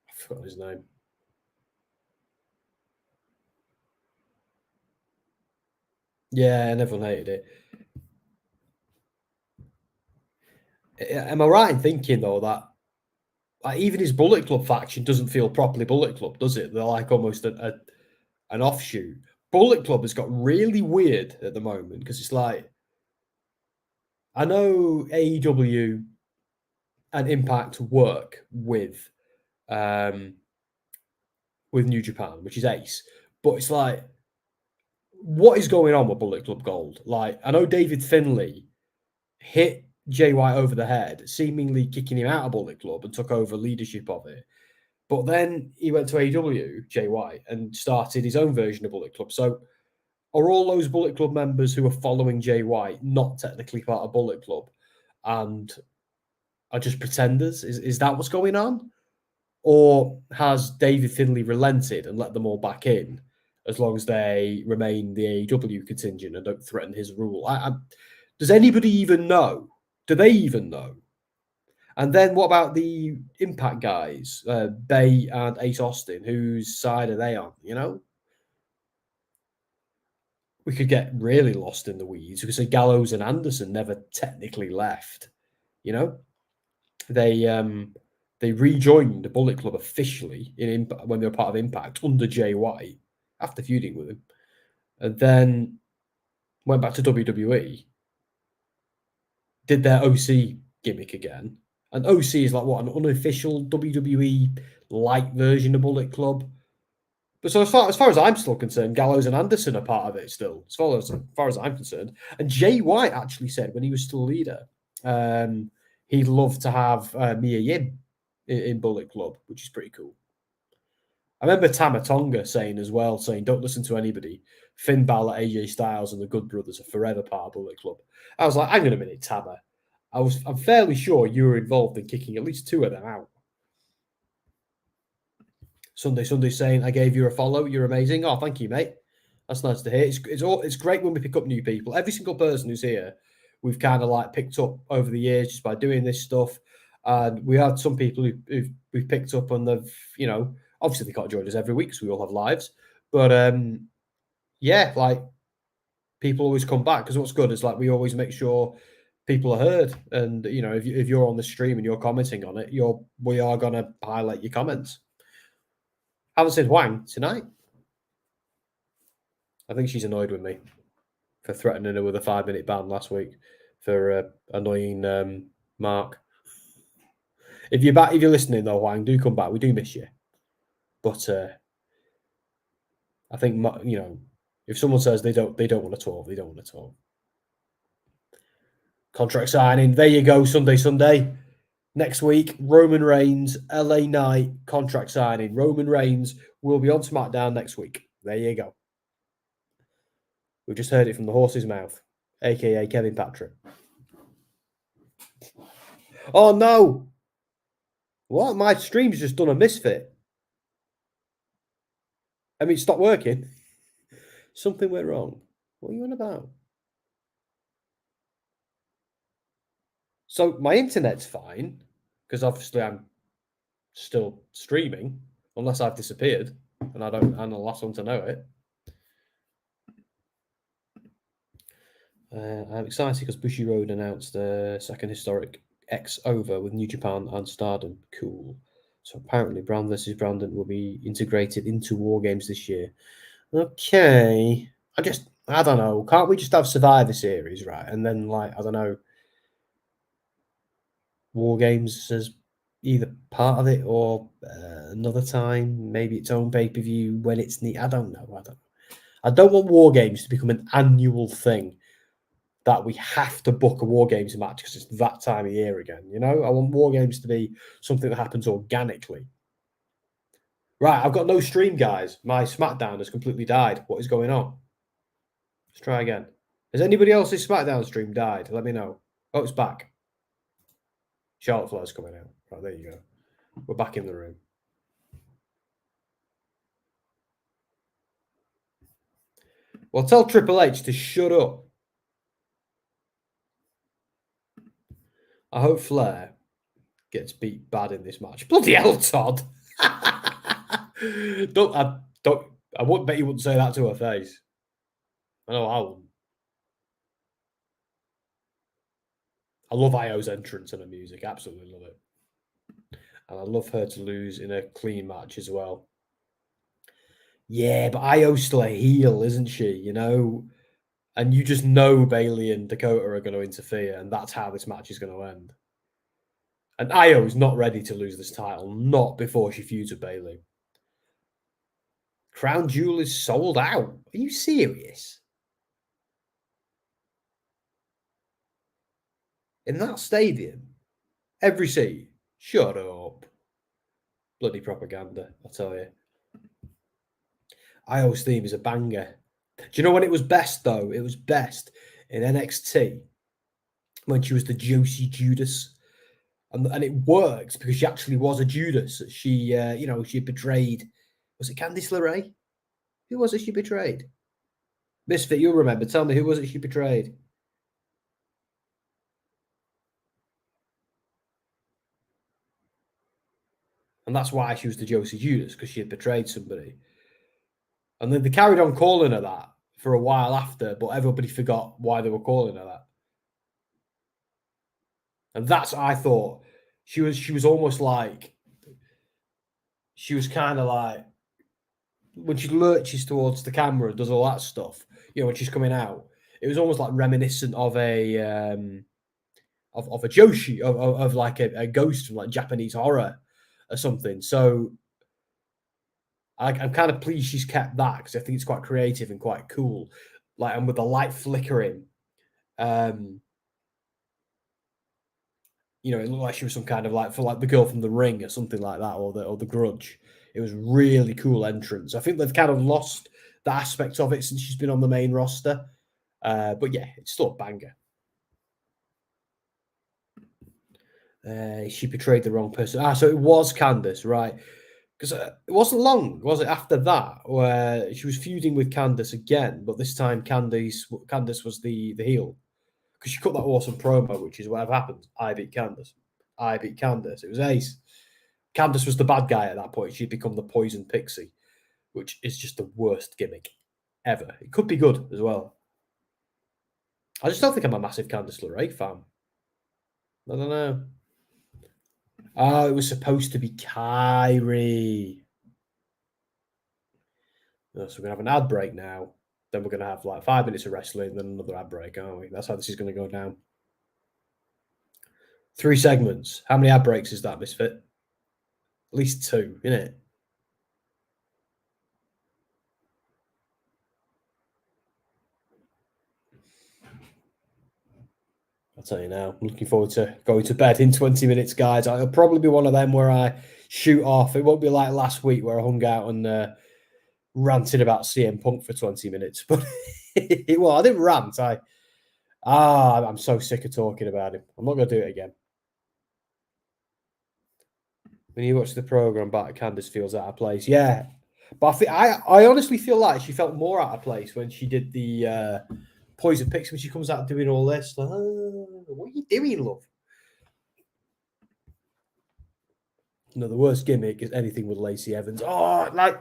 I forgot his name. Yeah, and everyone hated it. Am I right in thinking, though, that even his Bullet Club faction doesn't feel properly Bullet Club, does it? They're like almost an offshoot. Bullet Club has got really weird at the moment because it's like, I know AEW and Impact work with New Japan, which is ace, but it's like, what is going on with Bullet Club Gold? Like, I know David Finlay hit Jay White over the head, seemingly kicking him out of Bullet Club and took over leadership of it. But then he went to AEW, Jay White, and started his own version of Bullet Club. So are all those Bullet Club members who are following Jay White not technically part of Bullet Club? And are just pretenders? Is that what's going on? Or has David Finlay relented and let them all back in as long as they remain the AEW contingent and don't threaten his rule? Does anybody even know? Do they even know? And then what about the Impact guys, Bay and Ace Austin? Whose side are they on? You know, we could get really lost in the weeds because Gallows and Anderson never technically left. You know, they rejoined the Bullet Club officially when they were part of Impact under Jay White after feuding with him, and then went back to WWE, did their OC gimmick again. And OC is like what, an unofficial WWE light version of Bullet Club. But so as far as I'm still concerned, Gallows and Anderson are part of it still, as far as I'm concerned. And Jay White actually said when he was still leader, he'd love to have Mia Yim in Bullet Club, which is pretty cool. I remember Tama Tonga saying don't listen to anybody. Finn Balor, AJ Styles, and the Good Brothers are forever part of Bullet Club. I was like, hang on a minute, Tama. I'm fairly sure you were involved in kicking at least two of them out. Sunday saying, I gave you a follow. You're amazing. Oh, thank you, mate. That's nice to hear. It's great when we pick up new people. Every single person who's here, we've kind of like picked up over the years just by doing this stuff. And we had some people we've picked up and they've, obviously they can't join us every week because we all have lives. But yeah, like people always come back because what's good is like we always make sure people are heard. And if you're on the stream and you're commenting on it, we are gonna highlight your comments. Haven't seen Huang tonight. I think she's annoyed with me for threatening her with a 5-minute ban last week for annoying Mark. If you're listening though, Huang, do come back. We do miss you. But I think if someone says they don't want to talk, they don't want to talk. Contract signing. There you go. Sunday. Next week, Roman Reigns, LA Knight, contract signing. Roman Reigns will be on SmackDown next week. There you go. We just heard it from the horse's mouth, a.k.a. Kevin Patrick. Oh, no. What? My stream's just done a misfit. I mean, it stopped working. Something went wrong. What are you on about? So my internet's fine, because obviously I'm still streaming, unless I've disappeared, and I'm the last one to know it. I'm excited because Bushiroad announced the second historic X over with New Japan and Stardom. Cool. So apparently Brand vs. Brandon will be integrated into War Games this year. Okay. I don't know. Can't we just have Survivor Series, right? And then, I don't know, War Games as either part of it or another time, maybe its own pay-per-view when it's neat. I don't know. I don't want War Games to become an annual thing that we have to book a War Games match because it's that time of year again. I want War Games to be something that happens organically. Right, I've got no stream, guys. My SmackDown has completely died. What is going on? Let's try again. Has anybody else's SmackDown stream died? Let me know. Oh, it's back. Charlotte Flair's coming out. Right, there you go. We're back in the room. Well, tell Triple H to shut up. I hope Flair gets beat bad in this match. Bloody hell, Todd. I wouldn't bet you wouldn't say that to her face. I know I wouldn't. I love IYO's entrance and her music. Absolutely love it. And I love her to lose in a clean match as well. Yeah, but IYO's still a heel, isn't she? And you just know Bayley and Dakota are going to interfere, and that's how this match is going to end. And IYO is not ready to lose this title, not before she feuds with Bayley. Crown Jewel is sold out. Are you serious? In that stadium? Every seat? Shut up. Bloody propaganda, I tell you. IYO's theme is a banger. Do you know when it was best, though? It was best in NXT when she was the Juicy Judas. and it worked because she actually was a Judas. She, she betrayed. Was it Candice LeRae? Who was it she betrayed? Misfit, you'll remember. Tell me, who was it she betrayed? And that's why she was the Josie Judas, because she had betrayed somebody. And then they carried on calling her that for a while after, but everybody forgot why they were calling her that. And that's, I thought, she was almost like, she was kind of like, when she lurches towards the camera and does all that stuff, when she's coming out, it was almost like reminiscent of a of a Joshi, of like a ghost from like Japanese horror or something. So I'm kind of pleased she's kept that, because I think it's quite creative and quite cool. Like, and with the light flickering, it looked like she was some kind of like, for like the girl from The Ring or something like that, or the Grudge. It was really cool entrance. I think they've kind of lost the aspect of it since she's been on the main roster. But yeah, it's still a banger. She betrayed the wrong person. So it was Candice, right? Because it wasn't long, was it, after that, where she was feuding with Candice again, but this time Candice was the heel. Because she cut that awesome promo, which is whatever happened. I beat Candice. I beat Candice. It was ace. Candice was the bad guy at that point. She'd become the poison pixie, which is just the worst gimmick ever. It could be good as well. I just don't think I'm a massive Candice LeRae fan. I don't know. Oh, it was supposed to be Kyrie. So we're going to have an ad break now. Then we're going to have like 5 minutes of wrestling, then another ad break, aren't we? That's how this is going to go down. 3 segments. How many ad breaks is that, Misfit? At least 2, isn't it? I'll tell you now. I'm looking forward to going to bed in 20 minutes, guys. It'll probably be one of them where I shoot off. It won't be like last week where I hung out and ranted about CM Punk for 20 minutes. But well, I didn't rant. I'm so sick of talking about him. I'm not going to do it again. When you watch the program back, Candice feels out of place. Yeah. But I honestly feel like she felt more out of place when she did the poison picks, when she comes out doing all this. Like, what are you doing, love? The worst gimmick is anything with Lacey Evans. Oh, like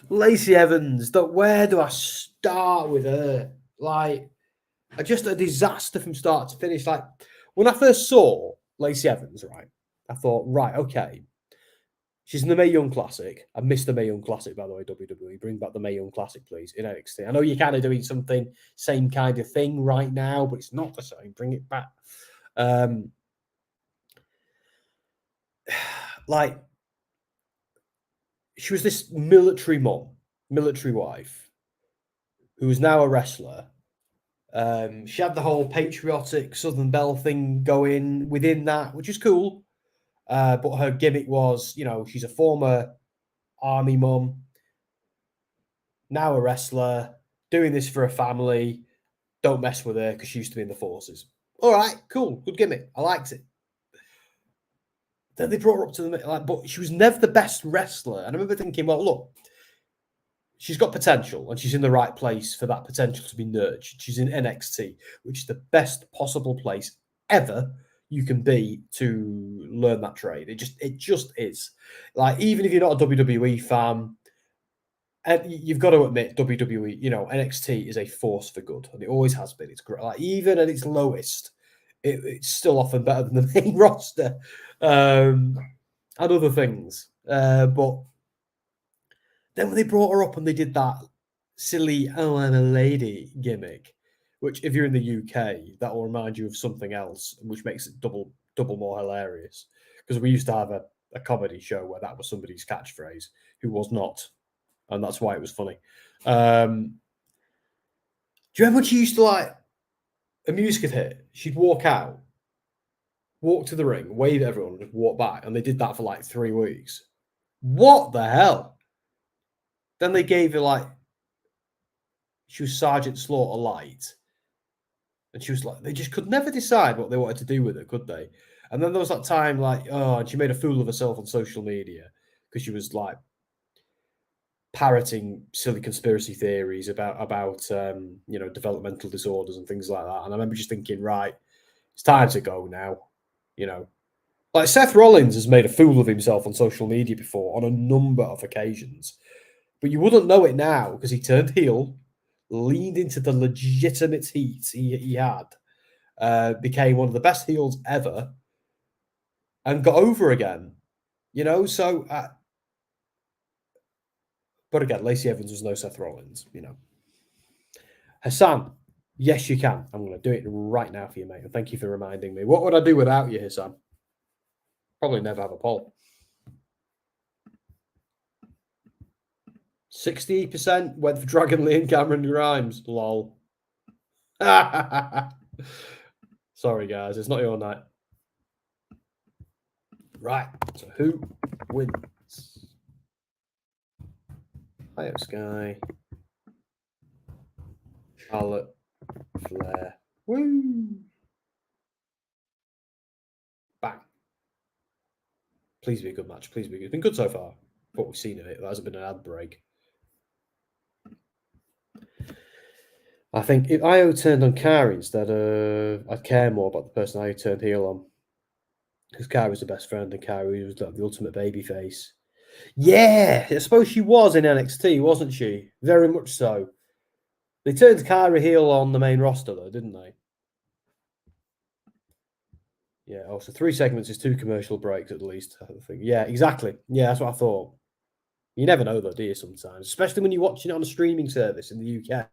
Lacey Evans. Where do I start with her? Like, just a disaster from start to finish. Like, when I first saw Lacey Evans, right, I thought, right, okay, she's in the Mae Young Classic. I missed the Mae Young Classic, by the way, WWE. Bring back the Mae Young Classic, please, in NXT. I know you're kind of doing something, same kind of thing right now, but it's not the same. Bring it back. Like, she was this military mom, military wife, who is now a wrestler. She had the whole patriotic Southern Belle thing going within that, which is cool. But her gimmick was, she's a former army mum, now a wrestler, doing this for a family. Don't mess with her because she used to be in the forces. All right, cool, good gimmick. I liked it. Then they brought her up to the but she was never the best wrestler. And I remember thinking, well, look, she's got potential and she's in the right place for that potential to be nurtured. She's in NXT, which is the best possible place ever you can be to learn that trade. It just is. Like, even if you're not a WWE fan, and you've got to admit, WWE, NXT is a force for good, and it always has been. It's great. Like, even at its lowest, it's still often better than the main roster and other things. But then when they brought her up and they did that silly "oh, I'm a lady" gimmick, which if you're in the UK, that will remind you of something else, which makes it double more hilarious. Because we used to have a comedy show where that was somebody's catchphrase who was not, and that's why it was funny. Do you remember when she used to, like, a music had hit, she'd walk out, walk to the ring, wave at everyone, and just walk back, and they did that for like 3 weeks. What the hell? Then they gave her, like, she was Sergeant Slaughter Light, And she was like, they just could never decide what they wanted to do with her, could they? And then there was that time, like, and she made a fool of herself on social media because she was like parroting silly conspiracy theories about developmental disorders and things like that. And I remember just thinking, right, it's time to go now. Like Seth Rollins has made a fool of himself on social media before on a number of occasions, but you wouldn't know it now because he turned heel, leaned into the legitimate heat he had, became one of the best heels ever, and got over again. So. But again, Lacey Evans was no Seth Rollins. Hassan, yes, you can. I'm going to do it right now for you, mate. And thank you for reminding me. What would I do without you, Hassan? Probably never have a poll. 60% went for Dragon Lee and Cameron Grimes. Lol. Sorry, guys. It's not your night. Right. So who wins? IYO SKY. Charlotte. Flair. Woo! Bang. Please be a good match. Please be good. It's been good so far. What we've seen of it. There hasn't been an ad break. I think if IYO turned on Kari instead, I'd care more about the person IYO turned heel on. Because Kari was the best friend and Kari was like the ultimate babyface. Yeah, I suppose she was in NXT, wasn't she? Very much so. They turned Kari heel on the main roster, though, didn't they? Yeah, so 3 segments is 2 commercial breaks at least, I think. Yeah, exactly. Yeah, that's what I thought. You never know, though, do you, sometimes? Especially when you're watching it on a streaming service in the UK.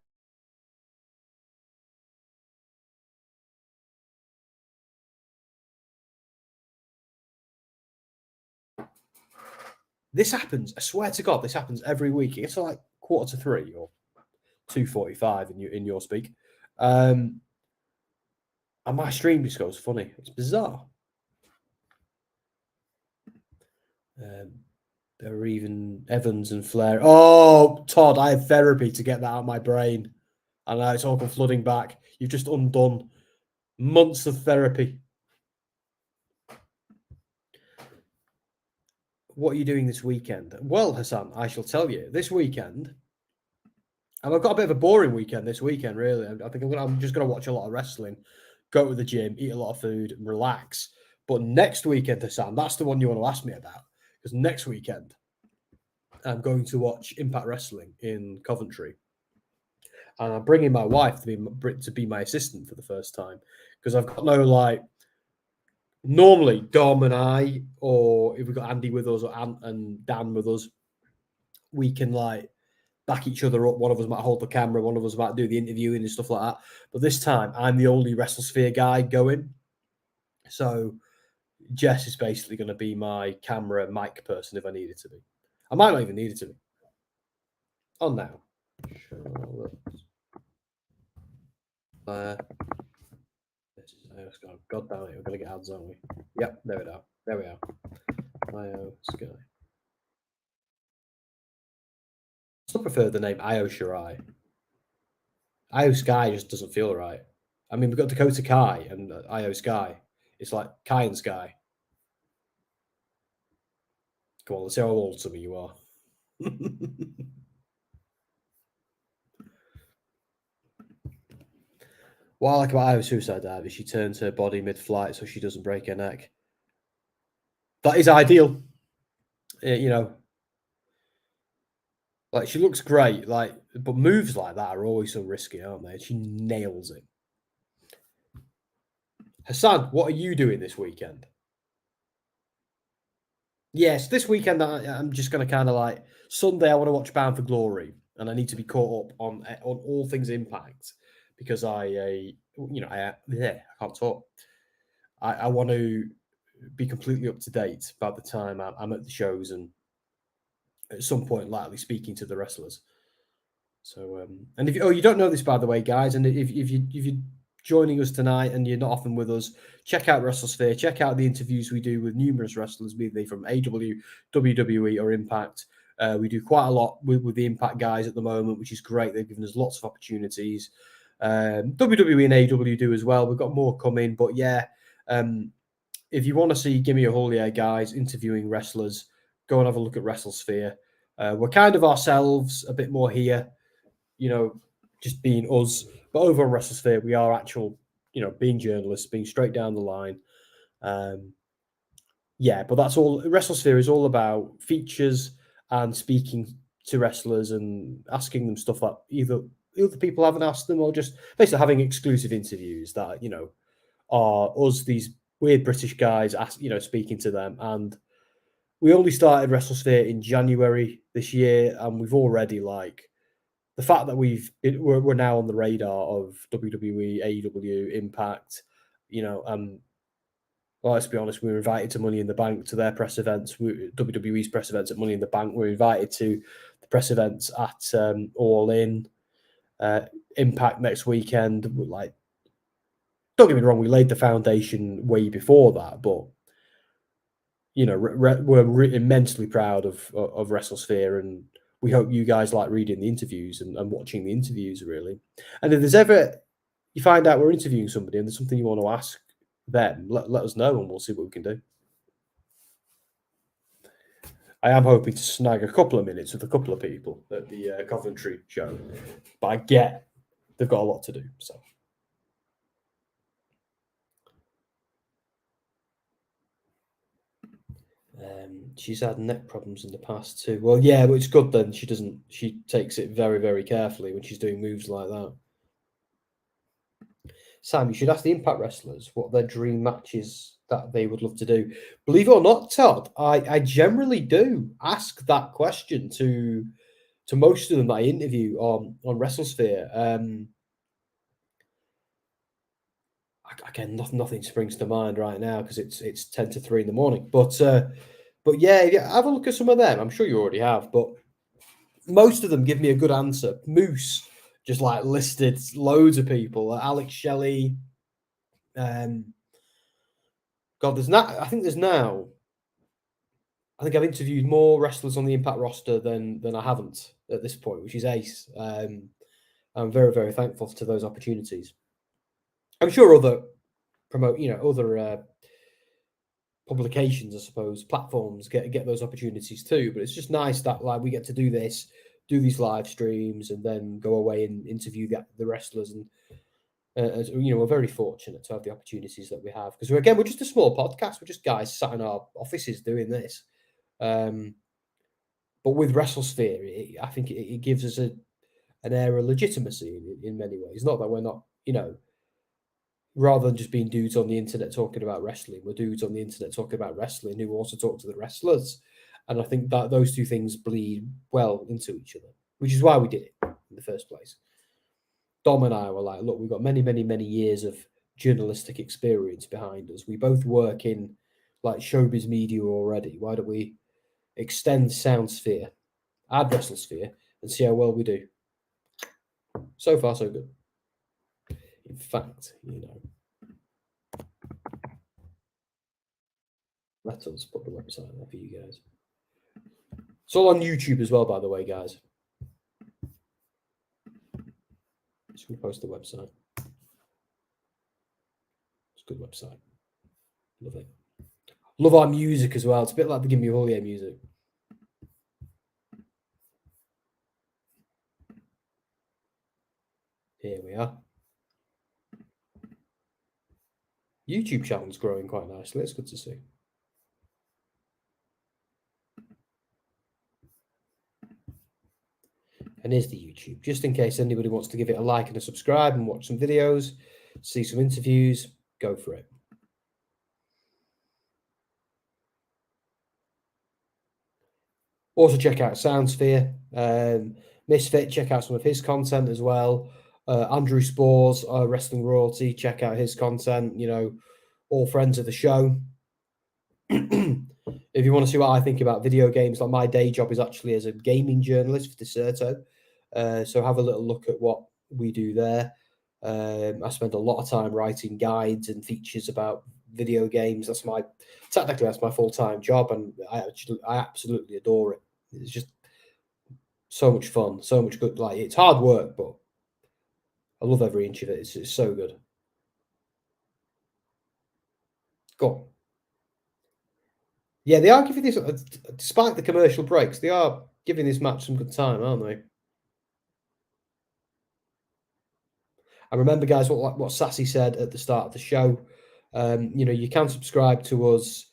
This happens, I swear to God, this happens every week. It's like 2:45 or 2:45 in your speak. And my stream just goes funny. It's bizarre. There are even Evans and Flair. Oh, Todd, I have therapy to get that out of my brain. And now it's all come flooding back. You've just undone months of therapy. What are you doing this weekend? Well, Hassan, I shall tell you. This weekend, and I've got a bit of a boring weekend this weekend, really. I think I'm just going to watch a lot of wrestling, go to the gym, eat a lot of food, and relax. But next weekend, Hassan, that's the one you want to ask me about. Because next weekend, I'm going to watch Impact Wrestling in Coventry. And I'm bringing my wife to be my assistant for the first time. Because I've got no, normally Dom and I, or if we've got Andy with us or Ant and Dan with us, we can, back each other up. One of us might hold the camera, one of us might do the interviewing and stuff like that. But this time, I'm the only WrestleSphere guy going. So Jess is basically going to be my camera mic person if I need it to be. I might not even need it to be. On now. Charlotte. God damn it, we're going to get ads, aren't we? Yep, there we are. There we are. IYO SKY. I still prefer the name IYO SKY. IYO SKY just doesn't feel right. I mean, we've got Dakota Kai and IYO SKY. It's like Kai and Sky. Come on, let's see how old some of you are. What I like about IYO Suicide Dive is she turns her body mid-flight so she doesn't break her neck. That is ideal. She looks great, but moves like that are always so risky, aren't they? She nails it. Hassan, what are you doing this weekend? Yes, this weekend I'm just going to kind of Sunday I want to watch Bound for Glory, and I need to be caught up on all things Impact because I can't talk. I want to be completely up to date by the time I'm at the shows and at some point likely speaking to the wrestlers. So and if you don't know this, by the way, guys, and if you're joining us tonight and you're not often with us, check out WrestleSphere, check out the interviews we do with numerous wrestlers, be they from AEW, WWE, or Impact. We do quite a lot with the Impact guys at the moment, which is great. They've given us lots of opportunities. WWE and AEW do as well. We've got more coming, but yeah, if you want to see Gimme A Hull Yeah guys interviewing wrestlers, go and have a look at WrestleSphere. We're kind of ourselves a bit more here, just being us. But over on WrestleSphere, we are actual, being journalists, being straight down the line. Yeah, but that's all. WrestleSphere is all about features and speaking to wrestlers and asking them stuff that either people haven't asked them, or just basically having exclusive interviews that are us, these weird British guys, speaking to them. And we only started WrestleSphere in January this year, and we've already the fact that we're now on the radar of WWE, AEW, Impact, well, let's be honest, we were invited to Money in the Bank, to their press events, WWE's press events at Money in the Bank. We were invited to the press events at All In, Impact next weekend. Don't get me wrong, we laid the foundation way before that, but we're immensely proud of WrestleSphere, and we hope you guys like reading the interviews and watching the interviews, really. And if there's ever you find out we're interviewing somebody and there's something you want to ask them, let us know and we'll see what we can do. I am hoping to snag a couple of minutes with a couple of people at the Coventry show, but I get they've got a lot to do. So. She's had neck problems in the past too. Well, yeah, but it's good then. She takes it very, very carefully when she's doing moves like that. Sam, you should ask the Impact wrestlers what their dream matches that they would love to do. Believe it or not, Todd, I generally do ask that question to most of them that I interview on WrestleSphere. Again, nothing springs to mind right now because it's 10 to 3 in the morning. But yeah, have a look at some of them. I'm sure you already have, but most of them give me a good answer. Moose just listed loads of people. Alex Shelley. God, I think I've interviewed more wrestlers on the Impact roster than I haven't at this point, which is ace. I'm very, very thankful to those opportunities. I'm sure other publications, I suppose, platforms get those opportunities too. But it's just nice that we get to do these live streams, and then go away and interview the wrestlers. And we're very fortunate to have the opportunities that we have, because we're just a small podcast. We're just guys sat in our offices doing this. But with WrestleSphere, I think it gives us an air of legitimacy in many ways. Not that we're not, rather than just being dudes on the internet talking about wrestling, we're dudes on the internet talking about wrestling who also talk to the wrestlers. And I think that those two things bleed well into each other, which is why we did it in the first place. Dom and I were like, look, we've got many, many, many years of journalistic experience behind us. We both work in showbiz media already. Why don't we extend SoundSphere, add WrestleSphere, and see how well we do? So far, so good. In fact, let us put the website there for you guys. It's all on YouTube as well, by the way, guys. Just going to post the website. It's a good website. Love it. Love our music as well. It's a bit like the Gimme A Hull Yeah music. Here we are. YouTube channel's growing quite nicely. It's good to see. And here's the YouTube, just in case anybody wants to give it a like and a subscribe and watch some videos, see some interviews, go for it. Also check out SoundSphere. Misfit, check out some of his content as well. Andrew Spores, Wrestling Royalty, check out his content. All friends of the show. If you want to see what I think about video games, my day job is actually as a gaming journalist for Deserto. So have a little look at what we do there. I spend a lot of time writing guides and features about video games. That's my full-time job, and I absolutely adore it. It's just so much fun, so much good. It's hard work, but I love every inch of it. It's so good. Go on. Yeah, they are giving this, despite the commercial breaks, they are giving this match some good time, aren't they? I remember, guys, what Sassy said at the start of the show. You can subscribe to us,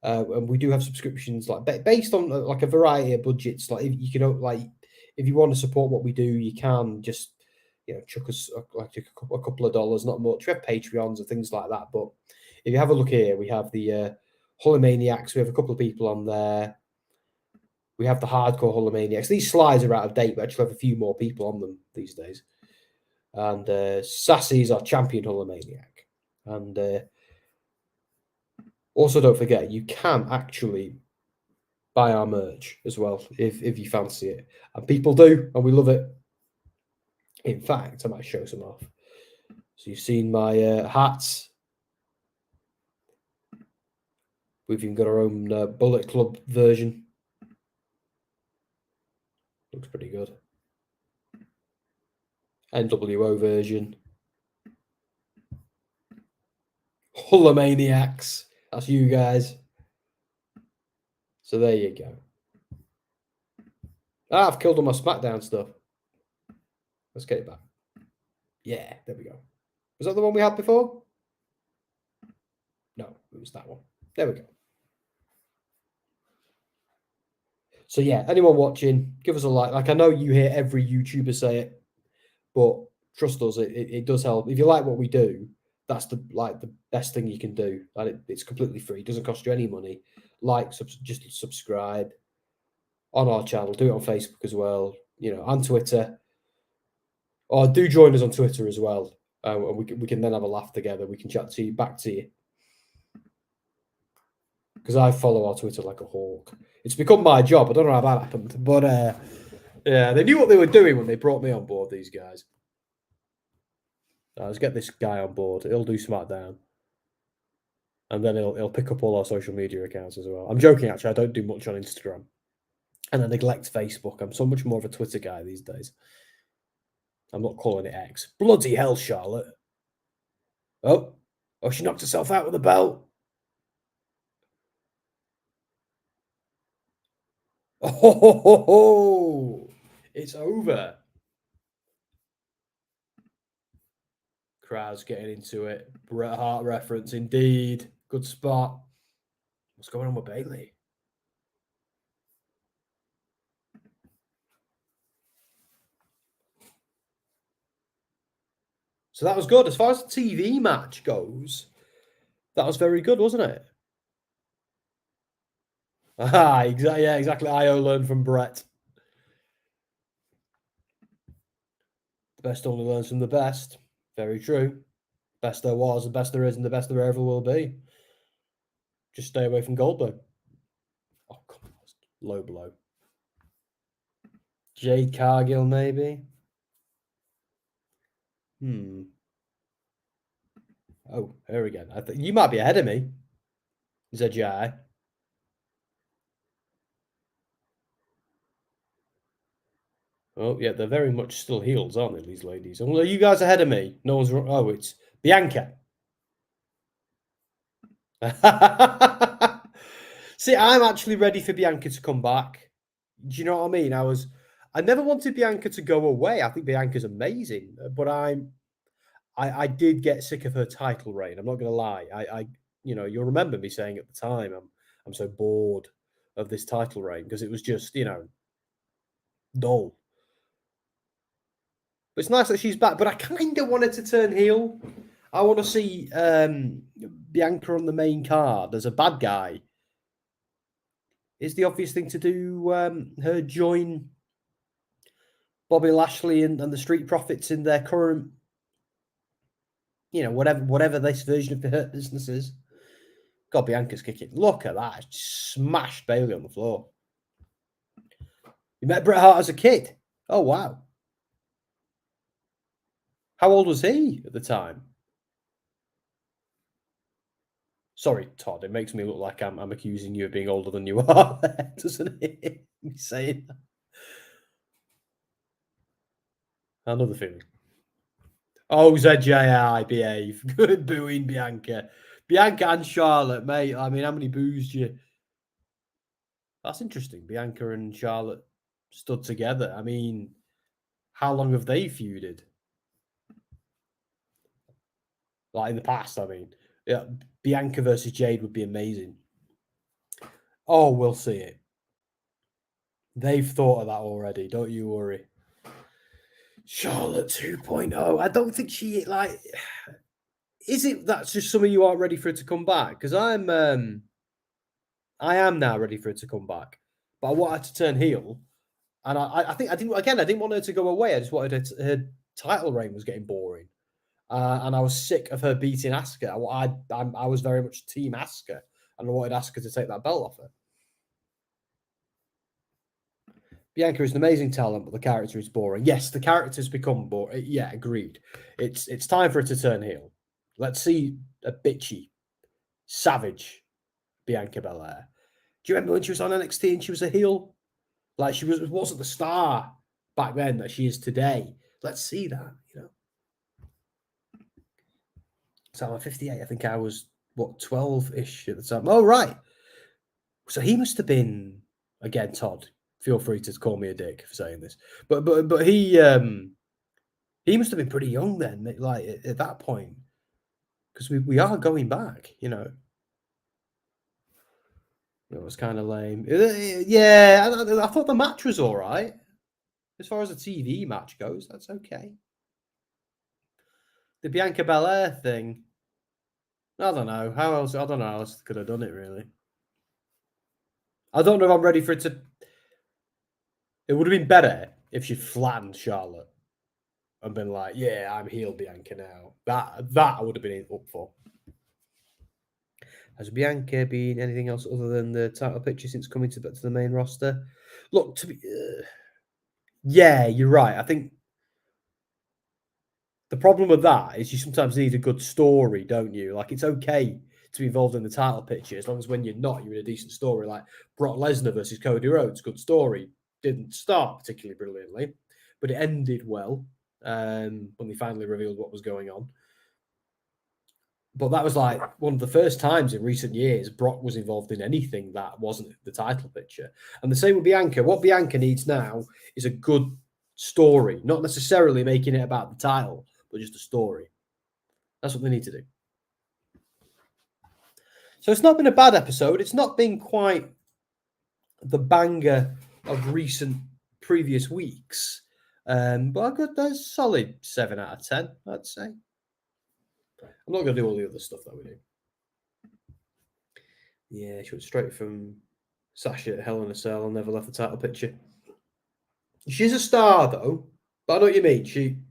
and we do have subscriptions based on like a variety of budgets. Like if you want to support what we do, you can just chuck us a couple of dollars, not much. We have Patreons and things like that. But if you have a look here, we have the Hullimaniacs. We have a couple of people on there. We have the hardcore Hullimaniacs. These slides are out of date. We actually have a few more people on them these days. And Sassy's our champion Hullimaniac. And also, don't forget, you can actually buy our merch as well if you fancy it. And people do, and we love it. In fact, I might show some off. So you've seen my hats. We've even got our own Bullet Club version. Looks pretty good. NWO version. Hullimaniacs. That's you guys. So there you go. I've killed all my SmackDown stuff. Let's get it back. Yeah, there we go. Was that the one we had before? No, it was that one. There we go. So yeah, anyone watching, give us a like. Like I know you hear every YouTuber say it, but trust us, it does help. If you like what we do, that's the best thing you can do. And it's completely free. It doesn't cost you any money. Just subscribe on our channel. Do it on Facebook as well. On Twitter. Or do join us on Twitter as well. And we can then have a laugh together. We can chat to you, back to you. Because I follow our Twitter like a hawk. It's become my job. I don't know how that happened. But yeah, they knew what they were doing when they brought me on board, these guys. Let's get this guy on board. He'll do SmackDown. And then he'll pick up all our social media accounts as well. I'm joking, actually. I don't do much on Instagram. And I neglect Facebook. I'm so much more of a Twitter guy these days. I'm not calling it X. Bloody hell, Charlotte. Oh, she knocked herself out with a belt. Oh, it's over. Crowd's getting into it. Bret Hart reference, indeed. Good spot. What's going on with Bayley? So that was good. As far as the TV match goes, that was very good, wasn't it? Exactly. Yeah, exactly. IYO learned from Bret. The best only learns from the best. Very true. Best there was, the best there is, and the best there ever will be. Just stay away from Goldberg. Oh, come on. Low blow. Jade Cargill, maybe? Oh, here again. I think you might be ahead of me, ZJ. Oh, yeah, they're very much still heels, aren't they, these ladies? Oh, are you guys ahead of me? No one's... Oh, it's Bianca. See, I'm actually ready for Bianca to come back. Do you know what I mean? I never wanted Bianca to go away. I think Bianca's amazing, but I did get sick of her title reign. I'm not going to lie. You'll remember me saying at the time, I'm so bored of this title reign because it was just, dull. But it's nice that she's back, but I kind of wanted to turn heel. I want to see Bianca on the main card as a bad guy. Is the obvious thing to do her join Bobby Lashley and the Street Profits in their current, whatever this version of the Hurt Business is. God, Bianca's kicking. Look at that. Smashed Bayley on the floor. You met Bret Hart as a kid? Oh, wow. How old was he at the time? Sorry, Todd. It makes me look like I'm accusing you of being older than you are, doesn't it? Me saying that. Another feeling. Oh, ZJI, behave. Good booing Bianca. Bianca and Charlotte, mate. I mean, how many boos do you... That's interesting. Bianca and Charlotte stood together. I mean, how long have they feuded? Like in the past, I mean. Yeah, Bianca versus Jade would be amazing. Oh, we'll see it. They've thought of that already. Don't you worry. Charlotte 2.0. I don't think she, like... Is it that's just some of you aren't ready for it to come back? Because I am now ready for it to come back. But I want her to turn heel. And I think I didn't want her to go away. I just wanted her title reign was getting boring. And I was sick of her beating Asuka. I was very much team Asuka. And I wanted Asuka to take that belt off her. Bianca is an amazing talent, but the character is boring. Yes, the character's become boring. Yeah, agreed. It's time for her to turn heel. Let's see a bitchy, savage Bianca Belair. Do you remember when she was on NXT and she was a heel? Like she wasn't the star back then that she is today. Let's see that, you know. So I'm 58. I think I was, 12-ish at the time. Oh, right. So he must have been, again, Todd, feel free to call me a dick for saying this. But he must have been pretty young then, like at that point. Because we are going back, you know. It was kind of lame. Yeah, I thought the match was all right. As far as a TV match goes, that's okay. The Bianca Belair thing, I don't know. I don't know how else could have done it, really. I don't know if I'm ready for it to... It would have been better if she flattened Charlotte and been like, yeah, I'm heel Bianca now. That I would have been up for. Has Bianca been anything else other than the title picture since coming to the main roster? Look, yeah, you're right. I think the problem with that is you sometimes need a good story, don't you? Like, it's okay to be involved in the title picture as long as when you're not, you're in a decent story. Like Brock Lesnar versus Cody Rhodes, good story. Didn't start particularly brilliantly, but it ended well when they finally revealed what was going on. But that was like one of the first times in recent years Brock was involved in anything that wasn't the title picture. And the same with Bianca. What Bianca needs now is a good story, not necessarily making it about the title, but just a story. That's what they need to do. So it's not been a bad episode. It's not been quite the banger of recent previous weeks. But I got a solid 7 out of 10, I'd say. I'm not going to do all the other stuff that we do. Yeah, she went straight from Sasha at Hell in a Cell and never left the title picture. She's a star, though. But I know what you mean.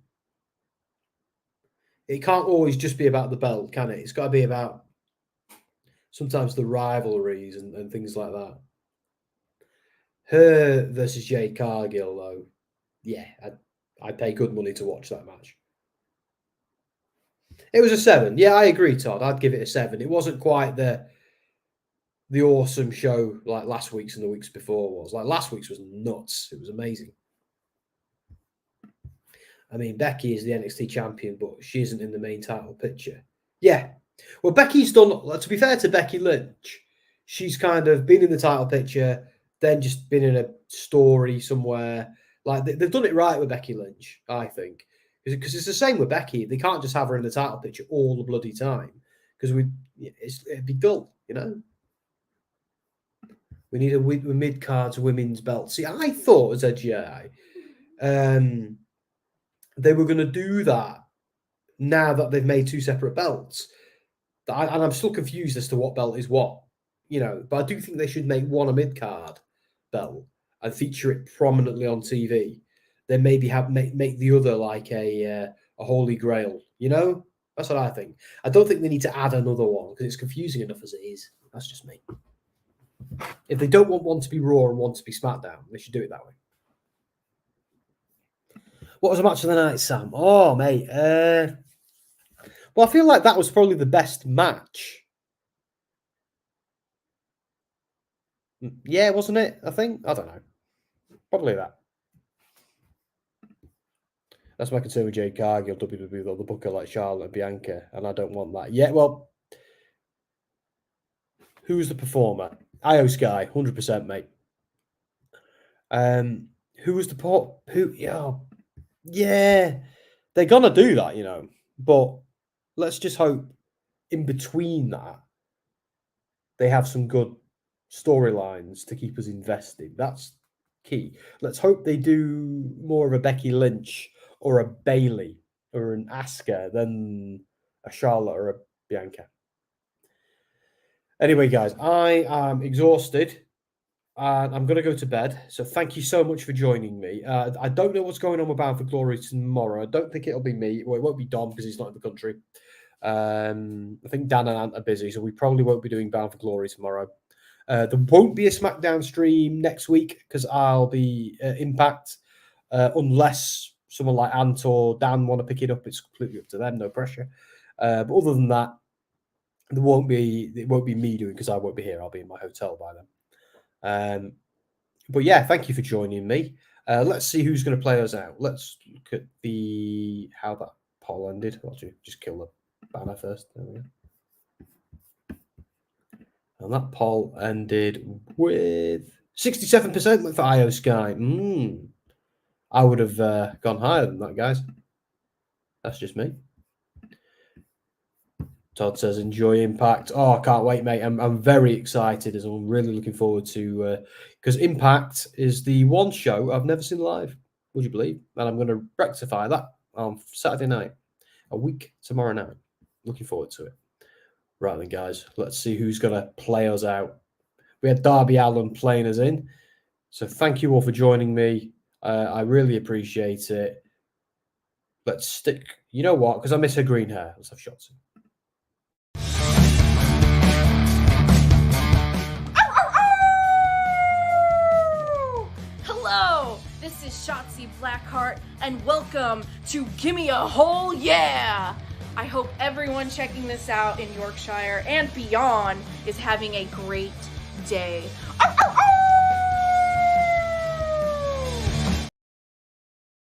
It can't always just be about the belt, can it? It's got to be about sometimes the rivalries and things like that. Her versus Jade Cargill, though, yeah, I'd pay good money to watch that match. It was a 7. Yeah, I agree, Todd. I'd give it a 7. It wasn't quite the awesome show like last week's and the weeks before was. Like last week's was nuts. It was amazing. I mean, Becky is the NXT champion, but she isn't in the main title picture. Yeah. Well, Becky's done, to be fair to Becky Lynch, she's kind of been in the title picture, then just been in a story somewhere. Like they've done it right with Becky Lynch, I think. Because it's the same with Becky. They can't just have her in the title picture all the bloody time. Because it'd be dull, you know? We need a mid-cards women's belt. See, I thought as a GI, they were going to do that now that they've made 2 separate belts. And I'm still confused as to what belt is what, you know. But I do think they should make one a mid-card belt and feature it prominently on TV. Then maybe make the other like a holy grail, you know? That's what I think. I don't think they need to add another one because it's confusing enough as it is. That's just me. If they don't want one to be Raw and one to be SmackDown, they should do it that way. What was the match of the night, Sam? Oh, mate. Well, I feel like that was probably the best match. Yeah, wasn't it? I think. I don't know. Probably that. That's my concern with Jade Cargill, WWE, though, the booker like Charlotte and Bianca, and I don't want that. Yeah, well, who's the performer? IYO SKY, 100%, mate. Who was the port? Yeah, they're gonna do that, you know. But let's just hope in between that they have some good storylines to keep us invested. That's key. Let's hope they do more of a Becky Lynch or a Bailey or an Asuka than a Charlotte or a Bianca. Anyway, guys, I am exhausted and I'm going to go to bed. So thank you so much for joining me. I don't know what's going on with Bound for Glory tomorrow. I don't think it'll be me. Well, it won't be Dom because he's not in the country. I think Dan and Ant are busy, so we probably won't be doing Bound for Glory tomorrow. There won't be a SmackDown stream next week because I'll be Impact, unless someone like Ant or Dan want to pick it up. It's completely up to them, no pressure. But other than that, it won't be me doing because I won't be here. I'll be in my hotel by then. But yeah, thank you for joining me. Let's see who's going to play us out. Let's look at how that poll ended. I'll just kill the banner first. There we go. And that poll ended with 67% went for IYO SKY. I would have gone higher than that, guys. That's just me. Todd says, enjoy Impact. Oh, I can't wait, mate. I'm very excited as I'm really looking forward to because Impact is the one show I've never seen live. Would you believe? And I'm going to rectify that on Saturday night, a week tomorrow night. Looking forward to it. Right then, guys, let's see who's going to play us out. We had Darby Allin playing us in. So thank you all for joining me. I really appreciate it. Let's stick. You know what? Because I miss her green hair. Let's have shots. Hello, this is Shotzi Blackheart, and welcome to Gimme A Hull Yeah! I hope everyone checking this out in Yorkshire and beyond is having a great day.